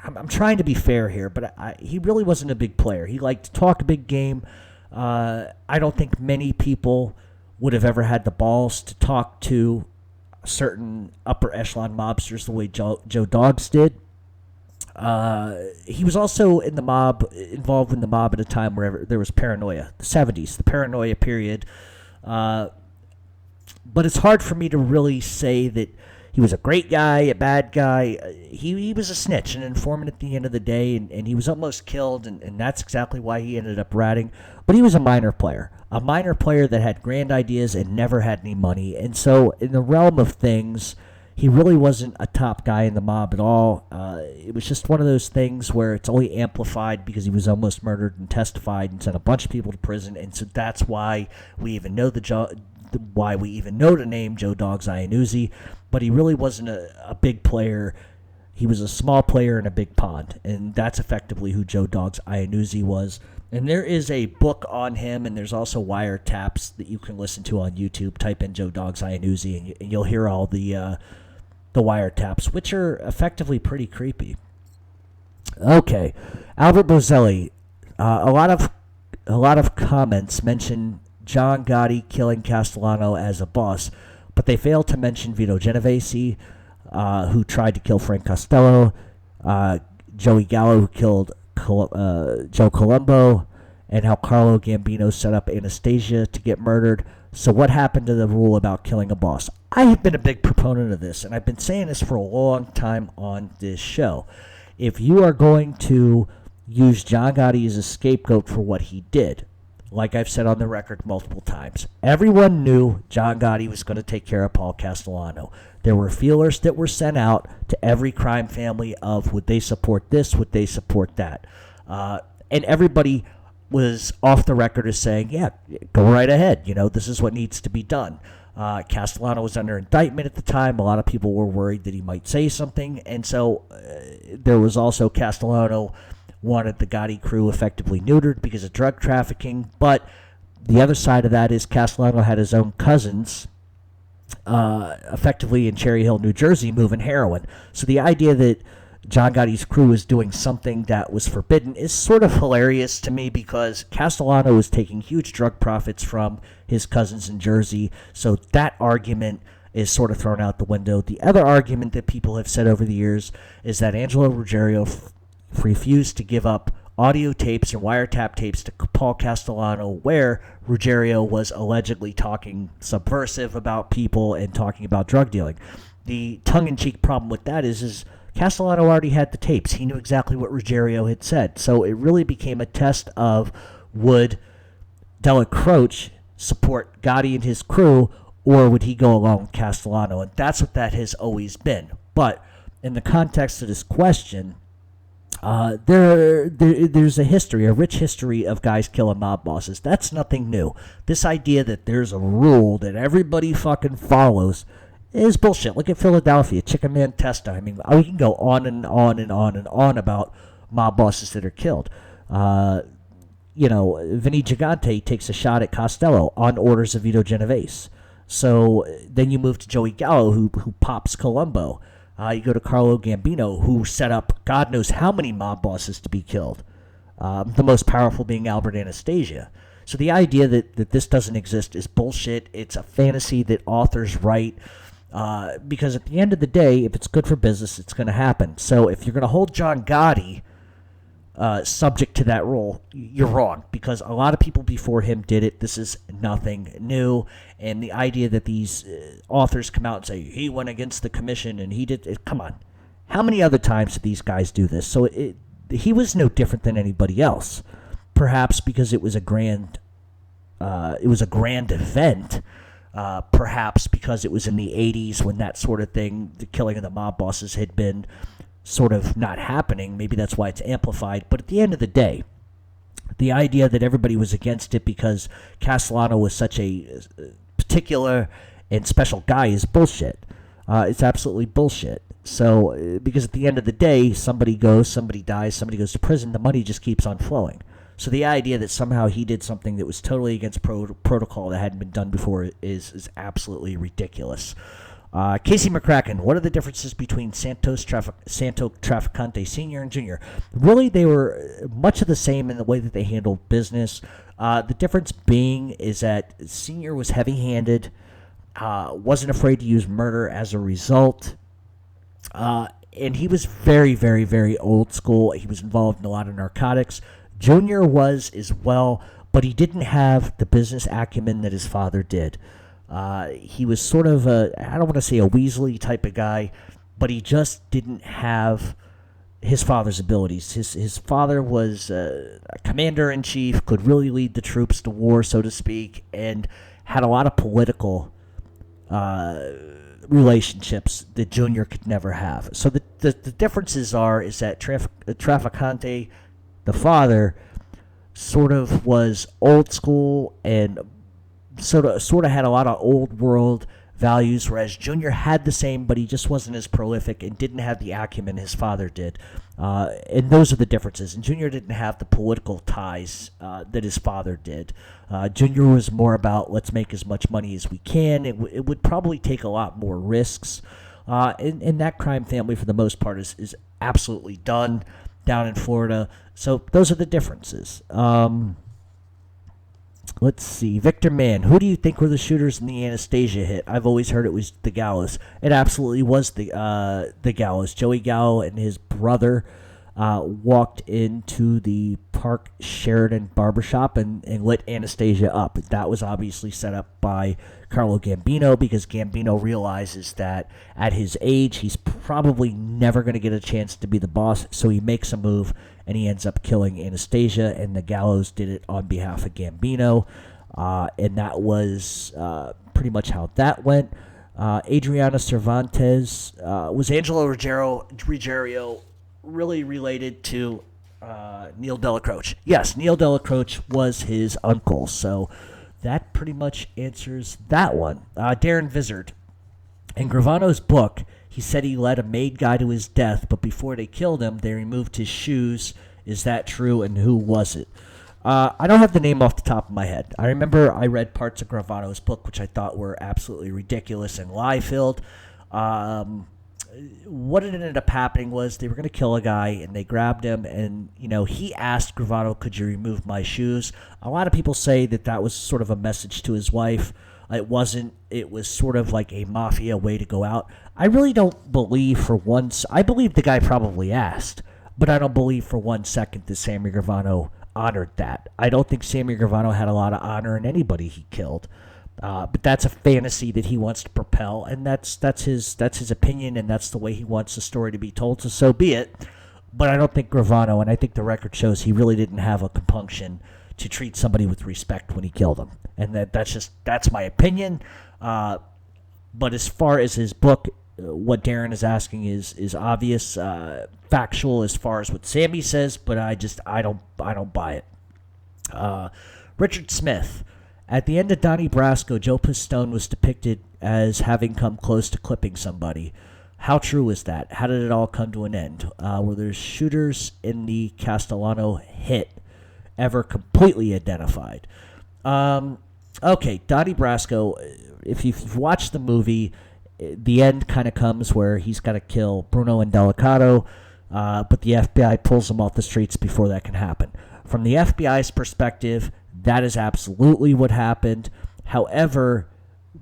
I'm trying to be fair here, but he really wasn't a big player. He liked to talk a big game. I don't think many people would have ever had the balls to talk to certain upper echelon mobsters the way Joe Dogs did. He was also involved in the mob at a time where there was paranoia, the 70s, the paranoia period. But it's hard for me to really say that he was a great guy, a bad guy. He was a snitch, an informant at the end of the day, and he was almost killed, and that's exactly why he ended up ratting. But he was a minor player that had grand ideas and never had any money. And so in the realm of things, he really wasn't a top guy in the mob at all. It was just one of those things where it's only amplified because he was almost murdered and testified and sent a bunch of people to prison. And so that's why we even know the name Joe Dogs Iannuzzi. But he really wasn't a big player. He was a small player in a big pond, and that's effectively who Joe Dogs Iannuzzi was. And there is a book on him, and there's also wiretaps that you can listen to on YouTube. Type in Joe Dogs Iannuzzi, and you'll hear all the wiretaps, which are effectively pretty creepy. Okay, Albert Bozelli. A lot of comments mention John Gotti killing Castellano as a boss, but they failed to mention Vito Genovese, who tried to kill Frank Costello, Joey Gallo, who killed Joe Colombo, and how Carlo Gambino set up Anastasia to get murdered. So what happened to the rule about killing a boss? I have been a big proponent of this, and I've been saying this for a long time on this show. If you are going to use John Gotti as a scapegoat for what he did, like I've said on the record multiple times, everyone knew John Gotti was going to take care of Paul Castellano. There were feelers that were sent out to every crime family of would they support this, would they support that. And everybody was off the record as saying, yeah, go right ahead. This is what needs to be done. Castellano was under indictment at the time. A lot of people were worried that he might say something. And so there was also Castellano wanted the Gotti crew effectively neutered because of drug trafficking. But the other side of that is Castellano had his own cousins effectively in Cherry Hill, New Jersey, moving heroin. So the idea that John Gotti's crew was doing something that was forbidden is sort of hilarious to me because Castellano was taking huge drug profits from his cousins in Jersey. So that argument is sort of thrown out the window. The other argument that people have said over the years is that Angelo Ruggiero refused to give up audio tapes and wiretap tapes to Paul Castellano where Ruggiero was allegedly talking subversive about people and talking about drug dealing. The tongue-in-cheek problem with that is Castellano already had the tapes. He knew exactly what Ruggiero had said. So it really became a test of would Della Croce support Gotti and his crew or would he go along with Castellano? And that's what that has always been. But in the context of this question, there's a rich history of guys killing mob bosses. That's nothing new. This idea that there's a rule that everybody fucking follows is bullshit. Look at Philadelphia, Chicken Man Testa. I mean, we can go on and on and on and on about mob bosses that are killed. Vinny Gigante takes a shot at Costello on orders of Vito Genovese. So then you move to Joey Gallo, who pops Colombo. You go to Carlo Gambino, who set up God knows how many mob bosses to be killed, the most powerful being Albert Anastasia. So the idea that this doesn't exist is bullshit. It's a fantasy that authors write because at the end of the day, if it's good for business, it's going to happen. So if you're going to hold John Gotti subject to that rule, you're wrong because a lot of people before him did it. This is nothing new. And the idea that these authors come out and say, he went against the commission and he did it. Come on. How many other times did these guys do this? So he was no different than anybody else. Perhaps because it was a grand event. Perhaps because it was in the 80s when that sort of thing, the killing of the mob bosses had been sort of not happening. Maybe that's why it's amplified. But at the end of the day, the idea that everybody was against it because Castellano was such a particular and special guy is bullshit. It's absolutely bullshit. So, because at the end of the day, somebody goes, somebody dies, somebody goes to prison, the money just keeps on flowing. So the idea that somehow he did something that was totally against protocol that hadn't been done before is absolutely ridiculous. Casey McCracken, what are the differences between Santo Trafficante Sr. and Jr.? Really, they were much of the same in the way that they handled business. The difference being is that Sr. was heavy-handed, wasn't afraid to use murder as a result, and he was very, very, very old school. He was involved in a lot of narcotics. Jr. was as well, but he didn't have the business acumen that his father did. He was sort of I don't want to say a Weasley type of guy, but he just didn't have his father's abilities. His father was a commander-in-chief, could really lead the troops to war, so to speak, and had a lot of political relationships that Junior could never have. So the differences is that Trafficante, the father, sort of was old school and sort of had a lot of old world values, whereas Junior had the same, but he just wasn't as prolific and didn't have the acumen his father did. And those are the differences. And Junior didn't have the political ties that his father did. Junior was more about let's make as much money as we can. It would probably take a lot more risks. And that crime family, for the most part, is absolutely done down in Florida. So those are the differences. Let's see. Victor Mann, who do you think were the shooters in the Anastasia hit? I've always heard it was the Gallos. It absolutely was the Gallos. Joey Gallo and his brother walked into the Park Sheridan barbershop and lit Anastasia up. That was obviously set up by Carlo Gambino because Gambino realizes that at his age, he's probably never going to get a chance to be the boss, so he makes a move and he ends up killing Anastasia, and the Gallows did it on behalf of Gambino, and that was pretty much how that went. Adriana Cervantes, was Angelo Ruggiero really related to Neil Delacroce? Yes, Neil Delacroce was his uncle, so that pretty much answers that one. Darren Vizard, in Gravano's book, he said he led a made guy to his death, but before they killed him, they removed his shoes. Is that true, and who was it? I don't have the name off the top of my head. I remember I read parts of Gravano's book, which I thought were absolutely ridiculous and lie-filled. What ended up happening was they were going to kill a guy, and they grabbed him, and, he asked Gravano, could you remove my shoes? A lot of people say that was sort of a message to his wife. It wasn't. It was sort of like a mafia way to go out. I really don't believe for once. I believe the guy probably asked, but I don't believe for 1 second that Sammy Gravano honored that. I don't think Sammy Gravano had a lot of honor in anybody he killed. But that's a fantasy that he wants to propel, and that's his opinion, and that's the way he wants the story to be told, so be it. But I don't think Gravano, and I think the record shows he really didn't have a compunction to treat somebody with respect when he killed them. And that's my opinion. But as far as his book, what Darren is asking is obvious, factual as far as what Sammy says, but I don't buy it. Richard Smith. At the end of Donnie Brasco, Joe Pistone was depicted as having come close to clipping somebody. How true is that? How did it all come to an end? Were there shooters in the Castellano hit ever completely identified? Okay, Donnie Brasco, if you've watched the movie, the end kind of comes where he's got to kill Bruno and Delicato, but the FBI pulls him off the streets before that can happen. From the FBI's perspective, that is absolutely what happened. However,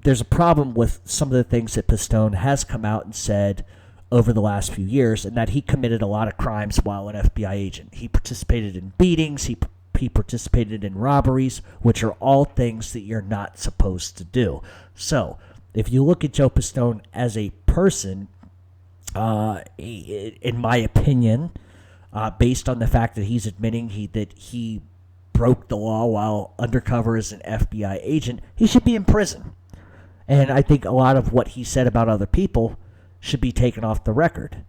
there's a problem with some of the things that Pistone has come out and said over the last few years, and that he committed a lot of crimes while an FBI agent. He participated in beatings, he participated in robberies, which are all things that you're not supposed to do. So, if you look at Joe Pistone as a person, in my opinion, based on the fact that he's admitting that he broke the law while undercover as an FBI agent, he should be in prison. And I think a lot of what he said about other people should be taken off the record.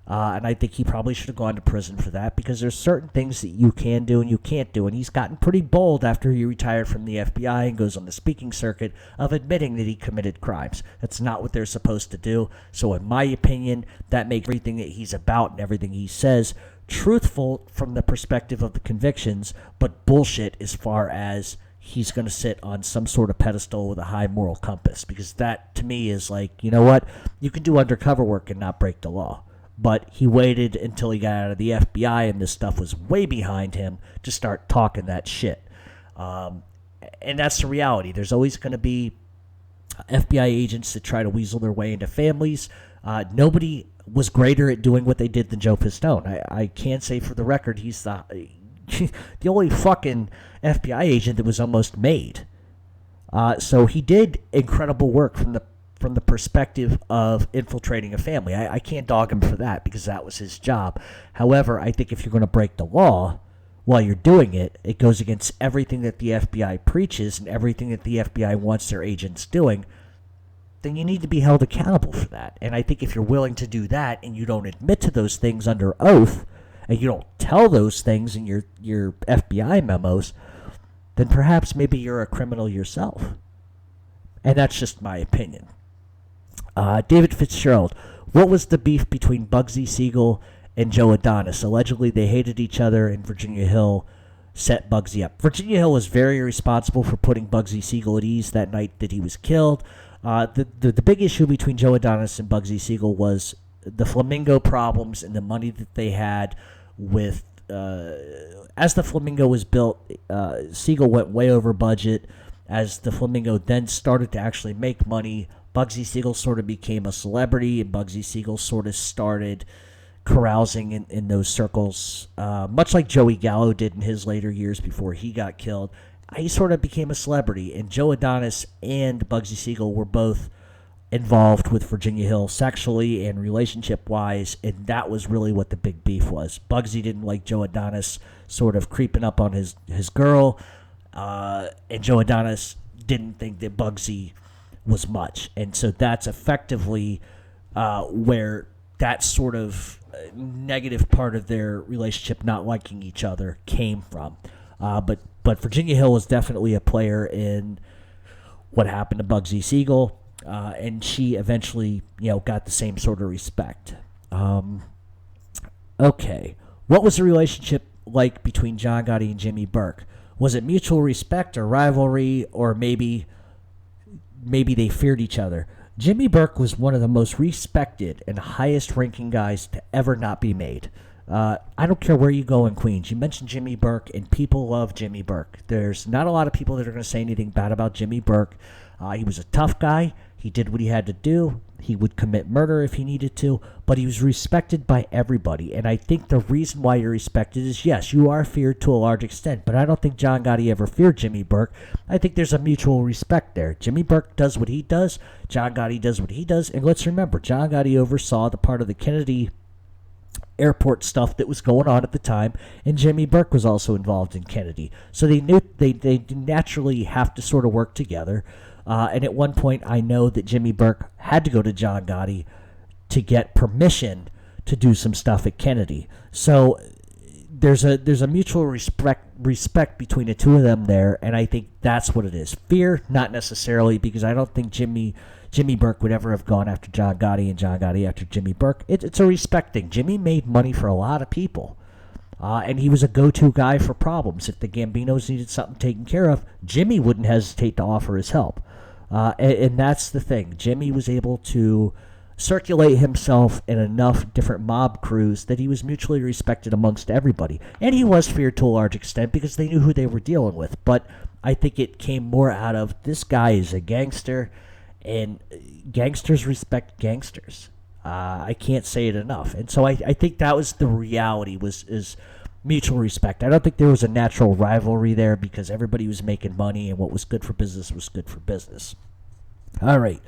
And I think he probably should have gone to prison for that, because there's certain things that you can do and you can't do. And he's gotten pretty bold after he retired from the FBI and goes on the speaking circuit of admitting that he committed crimes. That's not what they're supposed to do. So in my opinion, that makes everything that he's about and everything he says truthful from the perspective of the convictions, but bullshit as far as he's going to sit on some sort of pedestal with a high moral compass. Because that, to me, is like, you know what? You can do undercover work and not break the law. But he waited until he got out of the FBI and this stuff was way behind him to start talking that shit. And that's the reality. There's always going to be FBI agents that try to weasel their way into families. Nobody was greater at doing what they did than Joe Pistone. I can say for the record, he's the only fucking FBI agent that was almost made. So he did incredible work from the perspective of infiltrating a family. I can't dog him for that, because that was his job. However, I think if you're going to break the law while you're doing it, it goes against everything that the FBI preaches and everything that the FBI wants their agents doing, then you need to be held accountable for that. And I think if you're willing to do that and you don't admit to those things under oath, and you don't tell those things in your FBI memos, then perhaps maybe you're a criminal yourself. And that's just my opinion. David Fitzgerald, what was the beef between Bugsy Siegel and Joe Adonis? Allegedly, they hated each other, and Virginia Hill set Bugsy up. Virginia Hill was very responsible for putting Bugsy Siegel at ease that night that he was killed. The big issue between Joe Adonis and Bugsy Siegel was the Flamingo problems and the money that they had with... as the Flamingo was built, Siegel went way over budget. As the Flamingo then started to actually make money, Bugsy Siegel sort of became a celebrity, and Bugsy Siegel sort of started carousing in those circles, much like Joey Gallo did in his later years before he got killed. He sort of became a celebrity, and Joe Adonis and Bugsy Siegel were both involved with Virginia Hill sexually and relationship-wise, and that was really what the big beef was. Bugsy didn't like Joe Adonis sort of creeping up on his girl, and Joe Adonis didn't think that Bugsy was much. And so that's effectively where that sort of negative part of their relationship, not liking each other, came from. But Virginia Hill was definitely a player in what happened to Bugsy Siegel, and she eventually, got the same sort of respect. Okay, what was the relationship like between John Gotti and Jimmy Burke? Was it mutual respect or rivalry, or maybe they feared each other? Jimmy Burke was one of the most respected and highest-ranking guys to ever not be made. I don't care where you go in Queens. You mention Jimmy Burke, and people love Jimmy Burke. There's not a lot of people that are going to say anything bad about Jimmy Burke. He was a tough guy. He did what he had to do. He would commit murder if he needed to, but he was respected by everybody. And I think the reason why you're respected is, yes, you are feared to a large extent, but I don't think John Gotti ever feared Jimmy Burke. I think there's a mutual respect there. Jimmy Burke does what he does. John Gotti does what he does. And let's remember, John Gotti oversaw the part of the Kennedy airport stuff that was going on at the time, and Jimmy Burke was also involved in Kennedy. So they knew they naturally have to sort of work together. And at one point, I know that Jimmy Burke had to go to John Gotti to get permission to do some stuff at Kennedy. So there's a mutual respect between the two of them there, and I think that's what it is. Fear, not necessarily, because I don't think Jimmy Burke would ever have gone after John Gotti and John Gotti after Jimmy Burke. It's a respect thing. Jimmy made money for a lot of people. And he was a go-to guy for problems. If the Gambinos needed something taken care of, Jimmy wouldn't hesitate to offer his help. And that's the thing. Jimmy was able to circulate himself in enough different mob crews that he was mutually respected amongst everybody. And he was feared to a large extent because they knew who they were dealing with. But I think it came more out of, this guy is a gangster, and gangsters respect gangsters. I can't say it enough. And so I think that was the reality, is mutual respect. I don't think there was a natural rivalry there because everybody was making money, and what was good for business was good for business. All right.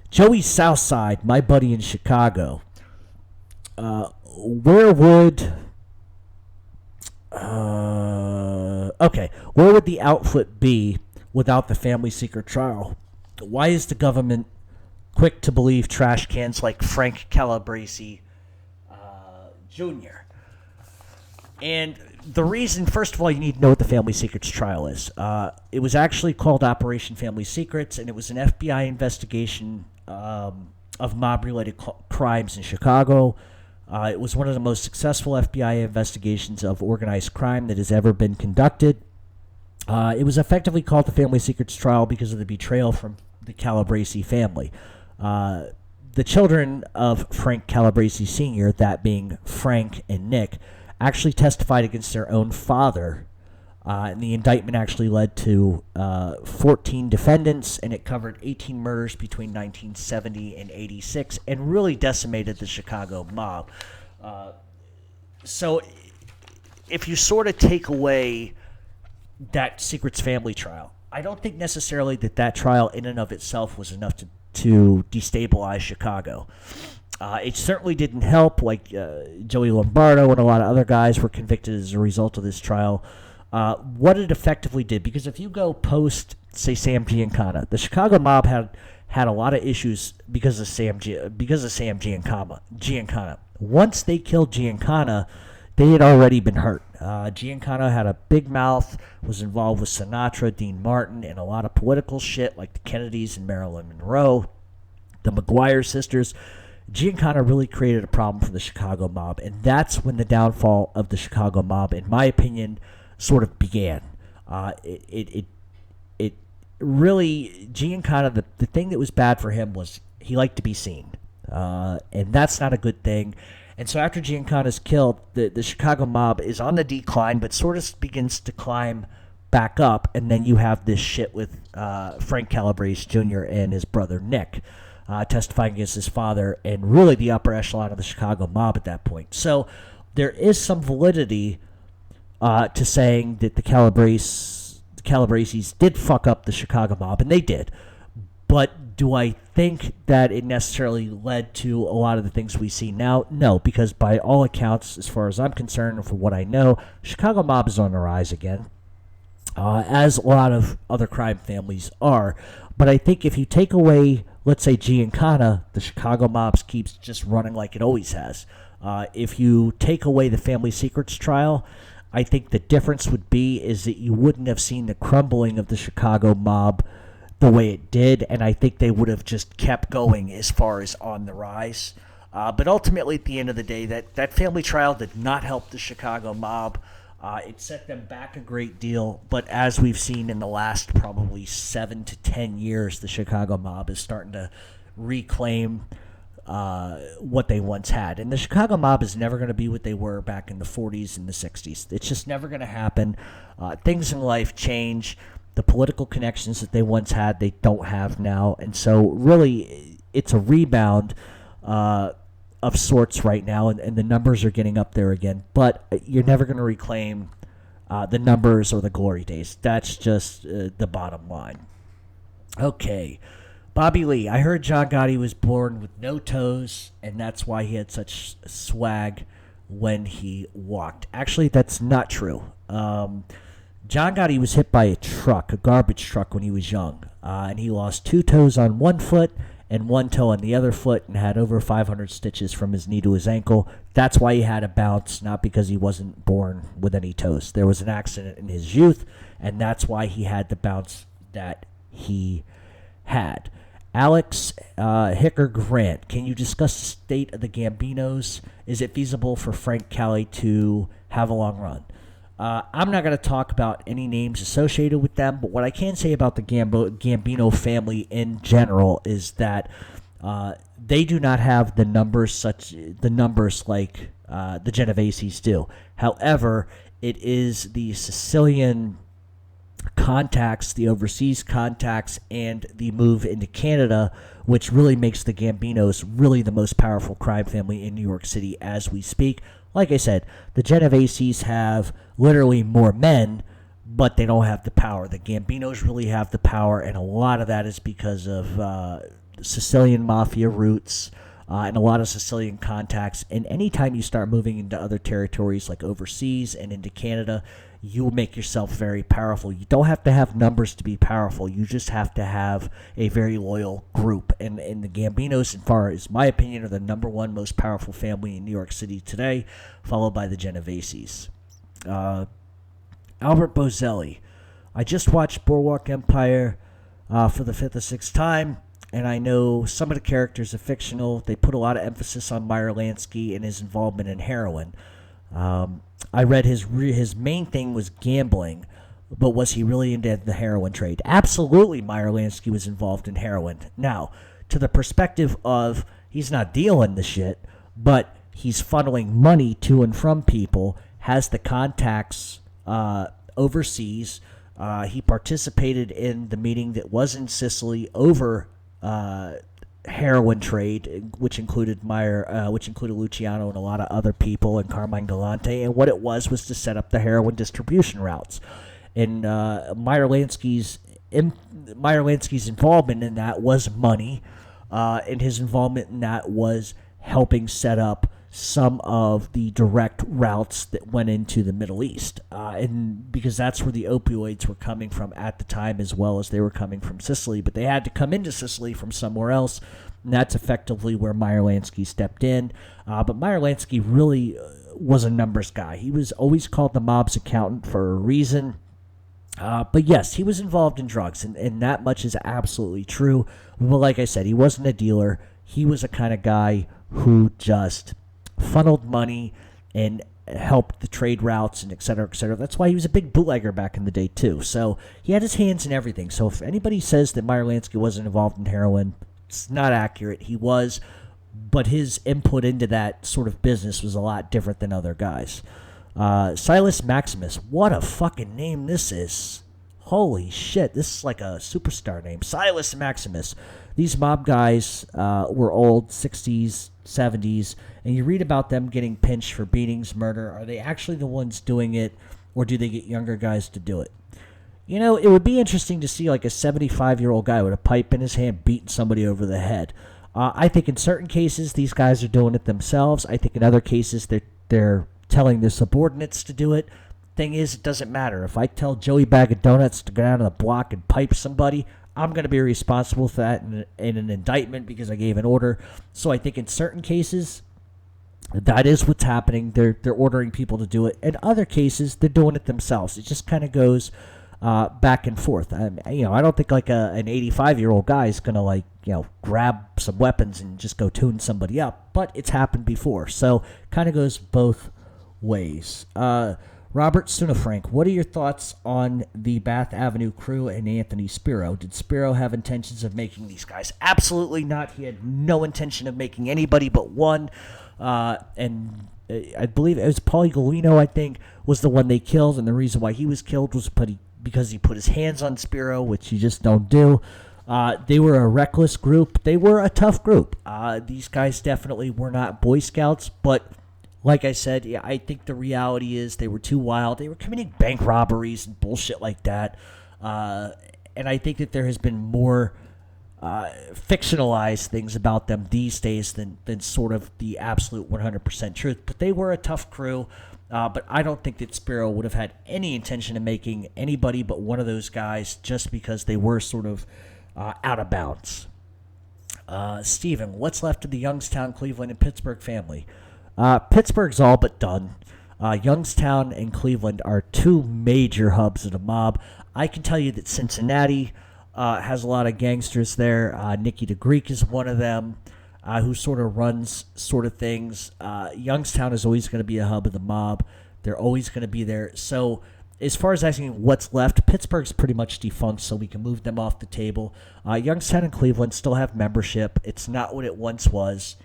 Joey Southside, my buddy in Chicago. Where would the outfit be without the family secret trial? Why is the government quick to believe trash cans like Frank Calabrese Jr.? And the reason, first of all, you need to know what the Family Secrets trial is. It was actually called Operation Family Secrets, and it was an FBI investigation of mob-related crimes in Chicago. It was one of the most successful FBI investigations of organized crime that has ever been conducted. It was effectively called the Family Secrets trial because of the betrayal from the Calabrese family. The children of Frank Calabrese Sr., that being Frank and Nick, actually testified against their own father, and the indictment actually led to 14 defendants, and it covered 18 murders between 1970 and 86, and really decimated the Chicago mob. So if you sort of take away that Secrets family trial, I don't think necessarily that trial in and of itself was enough to destabilize Chicago. It certainly didn't help, like Joey Lombardo and a lot of other guys were convicted as a result of this trial. What it effectively did, because if you go post, say, Sam Giancana, the Chicago mob had a lot of issues because of Sam Giancana. Once they killed Giancana, they had already been hurt. Giancana had a big mouth, was involved with Sinatra, Dean Martin, and a lot of political shit like the Kennedys and Marilyn Monroe, the McGuire sisters. Giancana really created a problem for the Chicago mob, and that's when the downfall of the Chicago mob, in my opinion, sort of began. It really, Giancana, the thing that was bad for him was he liked to be seen, and that's not a good thing. And so after Giancana's killed, the Chicago mob is on the decline, but sort of begins to climb back up, and then you have this shit with Frank Calabrese Jr. and his brother Nick, testifying against his father, and really the upper echelon of the Chicago mob at that point. So there is some validity to saying that the Calabreses did fuck up the Chicago mob, and they did. But Do I think that it necessarily led to a lot of the things we see now? No, because by all accounts, as far as I'm concerned, and from what I know, Chicago mob is on the rise again, as a lot of other crime families are. But I think if you take away, let's say, Giancana, the Chicago mob keeps just running like it always has. If you take away the Family Secrets trial, I think the difference would be is that you wouldn't have seen the crumbling of the Chicago mob the way it did, and I think they would have just kept going as far as on the rise. But ultimately, at the end of the day, that family trial did not help the Chicago mob. It set them back a great deal, but as we've seen in the last probably 7 to 10 years, the Chicago mob is starting to reclaim what they once had. And the Chicago mob is never going to be what they were back in the 40s and the 60s. It's just never going to happen. Things in life change. The political connections that they once had, they don't have now. And so really, it's a rebound of sorts right now, and the numbers are getting up there again. But you're never going to reclaim the numbers or the glory days. That's just the bottom line. Okay. Bobby Lee, I heard John Gotti was born with no toes, and that's why he had such swag when he walked. Actually, that's not true. John Gotti was hit by a garbage truck, when he was young, and he lost 2 toes on one foot and 1 toe on the other foot and had over 500 stitches from his knee to his ankle. That's why he had a bounce, not because he wasn't born with any toes. There was an accident in his youth, and that's why he had the bounce that he had. Alex Hicker Grant, can you discuss the state of the Gambinos? Is it feasible for Frank Cali to have a long run? I'm not going to talk about any names associated with them, but what I can say about the Gambino family in general is that they do not have the numbers like the Genoveses do. However, it is the Sicilian contacts, the overseas contacts, and the move into Canada, which really makes the Gambinos really the most powerful crime family in New York City as we speak. Like I said, the Genoveses have literally more men, but they don't have the power. The Gambinos really have the power, and a lot of that is because of Sicilian Mafia roots and a lot of Sicilian contacts. And anytime you start moving into other territories like overseas and into Canada, you will make yourself very powerful. You don't have to have numbers to be powerful. You just have to have a very loyal group. And the Gambinos, as far as my opinion, are the number one most powerful family in New York City today, followed by the Genoveses. Albert Bozelli. I just watched Boardwalk Empire for the 5th or 6th time, and I know some of the characters are fictional. They put a lot of emphasis on Meyer Lansky and his involvement in heroin. I read his main thing was gambling, but was he really into the heroin trade? Absolutely, Meyer Lansky was involved in heroin. Now, to the perspective of he's not dealing the shit, but he's funneling money to and from people, has the contacts overseas. He participated in the meeting that was in Sicily over heroin trade, which included Luciano and a lot of other people, and Carmine Galante. And what it was to set up the heroin distribution routes. And Meyer Lansky's involvement in that was money, and his involvement in that was helping set up some of the direct routes that went into the Middle East, and because that's where the opioids were coming from at the time, as well as they were coming from Sicily, but they had to come into Sicily from somewhere else, and that's effectively where Meyer Lansky stepped in. But Meyer Lansky really was a numbers guy. He was always called the mob's accountant for a reason. But yes, he was involved in drugs, and that much is absolutely true. But like I said, he wasn't a dealer. He was a kind of guy who just funneled money and helped the trade routes and et cetera, et cetera. That's why he was a big bootlegger back in the day, too. So he had his hands in everything. So if anybody says that Meyer Lansky wasn't involved in heroin, it's not accurate. He was, but his input into that sort of business was a lot different than other guys. Silas Maximus. What a fucking name this is. Holy shit, this is like a superstar name. Silas Maximus. These mob guys were old, 60s, 70s, and you read about them getting pinched for beatings, murder. Are they actually the ones doing it, or do they get younger guys to do it? it would be interesting to see like a 75-year-old guy with a pipe in his hand beating somebody over the head. I think in certain cases these guys are doing it themselves. I think in other cases they're telling their subordinates to do it. Thing is, it doesn't matter. If I tell Joey Bag of Donuts to go down to the block and pipe somebody, I'm going to be responsible for that in an indictment because I gave an order. So I think in certain cases, that is what's happening. They're ordering people to do it. In other cases, they're doing it themselves. It just kind of goes back and forth. I don't think like an 85-year-old guy is going to grab some weapons and just go tune somebody up. But it's happened before. So kind of goes both ways. Robert Sunafrank, what are your thoughts on the Bath Avenue crew and Anthony Spiro? Did Spiro have intentions of making these guys? Absolutely not. He had no intention of making anybody but one. And I believe it was Paulie Galino, I think, was the one they killed. And the reason why he was killed was because he put his hands on Spiro, which you just don't do. They were a reckless group. They were a tough group. These guys definitely were not Boy Scouts, but like I said, yeah, I think the reality is they were too wild. They were committing bank robberies and bullshit like that. And I think that there has been more fictionalized things about them these days than sort of the absolute 100% truth. But they were a tough crew. But I don't think that Spiro would have had any intention of making anybody but one of those guys just because they were sort of out of bounds. Steven, what's left of the Youngstown, Cleveland, and Pittsburgh family? Pittsburgh's all but done. Youngstown and Cleveland are two major hubs of the mob. I can tell you that Cincinnati has a lot of gangsters there. Nicky the Greek is one of them who sort of runs sort of things. Youngstown is always going to be a hub of the mob. They're always going to be there. So as far as asking what's left, Pittsburgh's pretty much defunct, so we can move them off the table. Youngstown and Cleveland still have membership. It's not what it once was.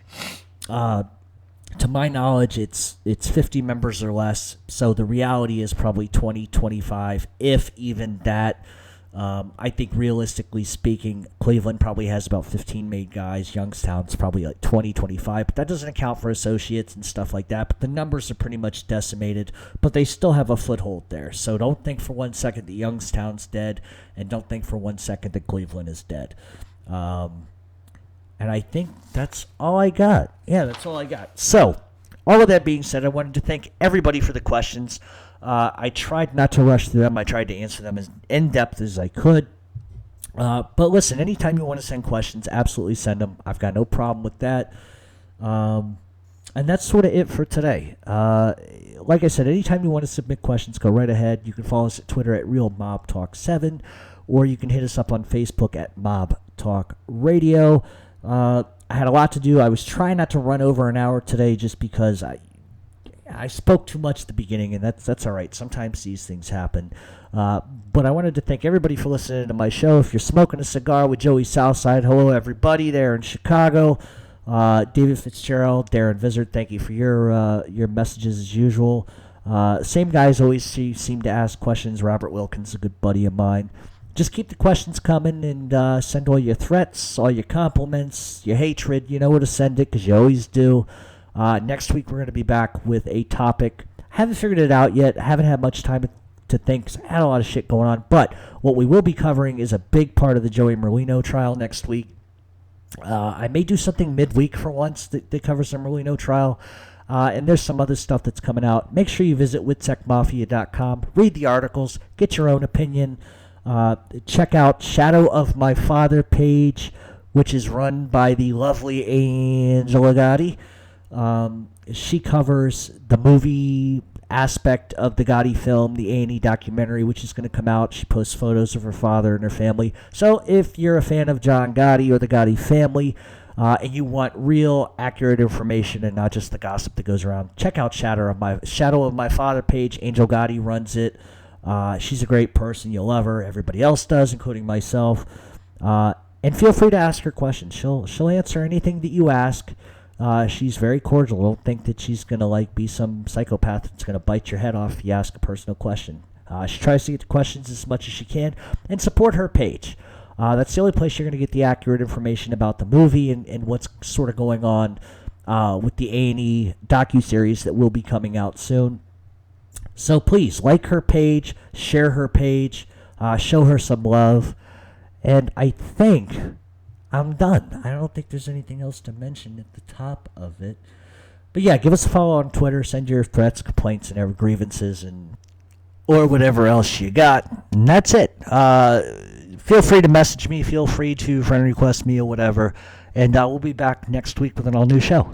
To my knowledge, it's 50 members or less, so the reality is probably 20, 25, if even that. I think realistically speaking, Cleveland probably has about 15 made guys. Youngstown's probably like 20, 25, but that doesn't account for associates and stuff like that. But the numbers are pretty much decimated, but they still have a foothold there. So don't think for 1 second that Youngstown's dead, and don't think for 1 second that Cleveland is dead. And I think that's all I got. Yeah, that's all I got. So, all of that being said, I wanted to thank everybody for the questions. I tried not to rush through them. I tried to answer them as in-depth as I could. But listen, anytime you want to send questions, absolutely send them. I've got no problem with that. And that's sort of it for today. Like I said, anytime you want to submit questions, go right ahead. You can follow us at Twitter at RealMobTalk7, or you can hit us up on Facebook at Mob Talk Radio. I had a lot to do. I was trying not to run over an hour today just because I spoke too much at the beginning, and that's all right. Sometimes these things happen. But I wanted to thank everybody for listening to my show. If you're smoking a cigar with Joey Southside, hello everybody there in Chicago. David Fitzgerald, Darren Vizard, thank you for your messages as usual. Same guys always seem to ask questions. Robert Wilkins, a good buddy of mine. Just keep the questions coming and send all your threats, all your compliments, your hatred. You know where to send it because you always do. Next week we're going to be back with a topic. Haven't figured it out yet. Haven't had much time to think 'cause I had a lot of shit going on. But what we will be covering is a big part of the Joey Merlino trial next week. I may do something midweek for once that covers the Merlino trial. And there's some other stuff that's coming out. Make sure you visit WitsecMafia.com. Read the articles. Get your own opinion. Check out Shadow of My Father page, which is run by the lovely Angela Gotti. She covers the movie aspect of the Gotti film, the A&E documentary, which is going to come out. She posts photos of her father and her family. So if you're a fan of John Gotti or the Gotti family, and you want real, accurate information and not just the gossip that goes around, check out Shadow of My Father page. Angel Gotti runs it. She's a great person. You'll love her. Everybody else does, including myself. And feel free to ask her questions. She'll answer anything that you ask. She's very cordial. Don't think that she's going to be some psychopath that's going to bite your head off if you ask a personal question. She tries to get the questions as much as she can and support her page. That's the only place you're going to get the accurate information about the movie and what's sort of going on with the A&E docuseries that will be coming out soon. So please, like her page, share her page, Show her some love. And I think I'm done. I don't think there's anything else to mention at the top of it. But yeah, give us a follow on Twitter. Send your threats, complaints, and grievances, or whatever else you got. And that's it. Feel free to message me. Feel free to friend request me or whatever. And we'll be back next week with an all-new show.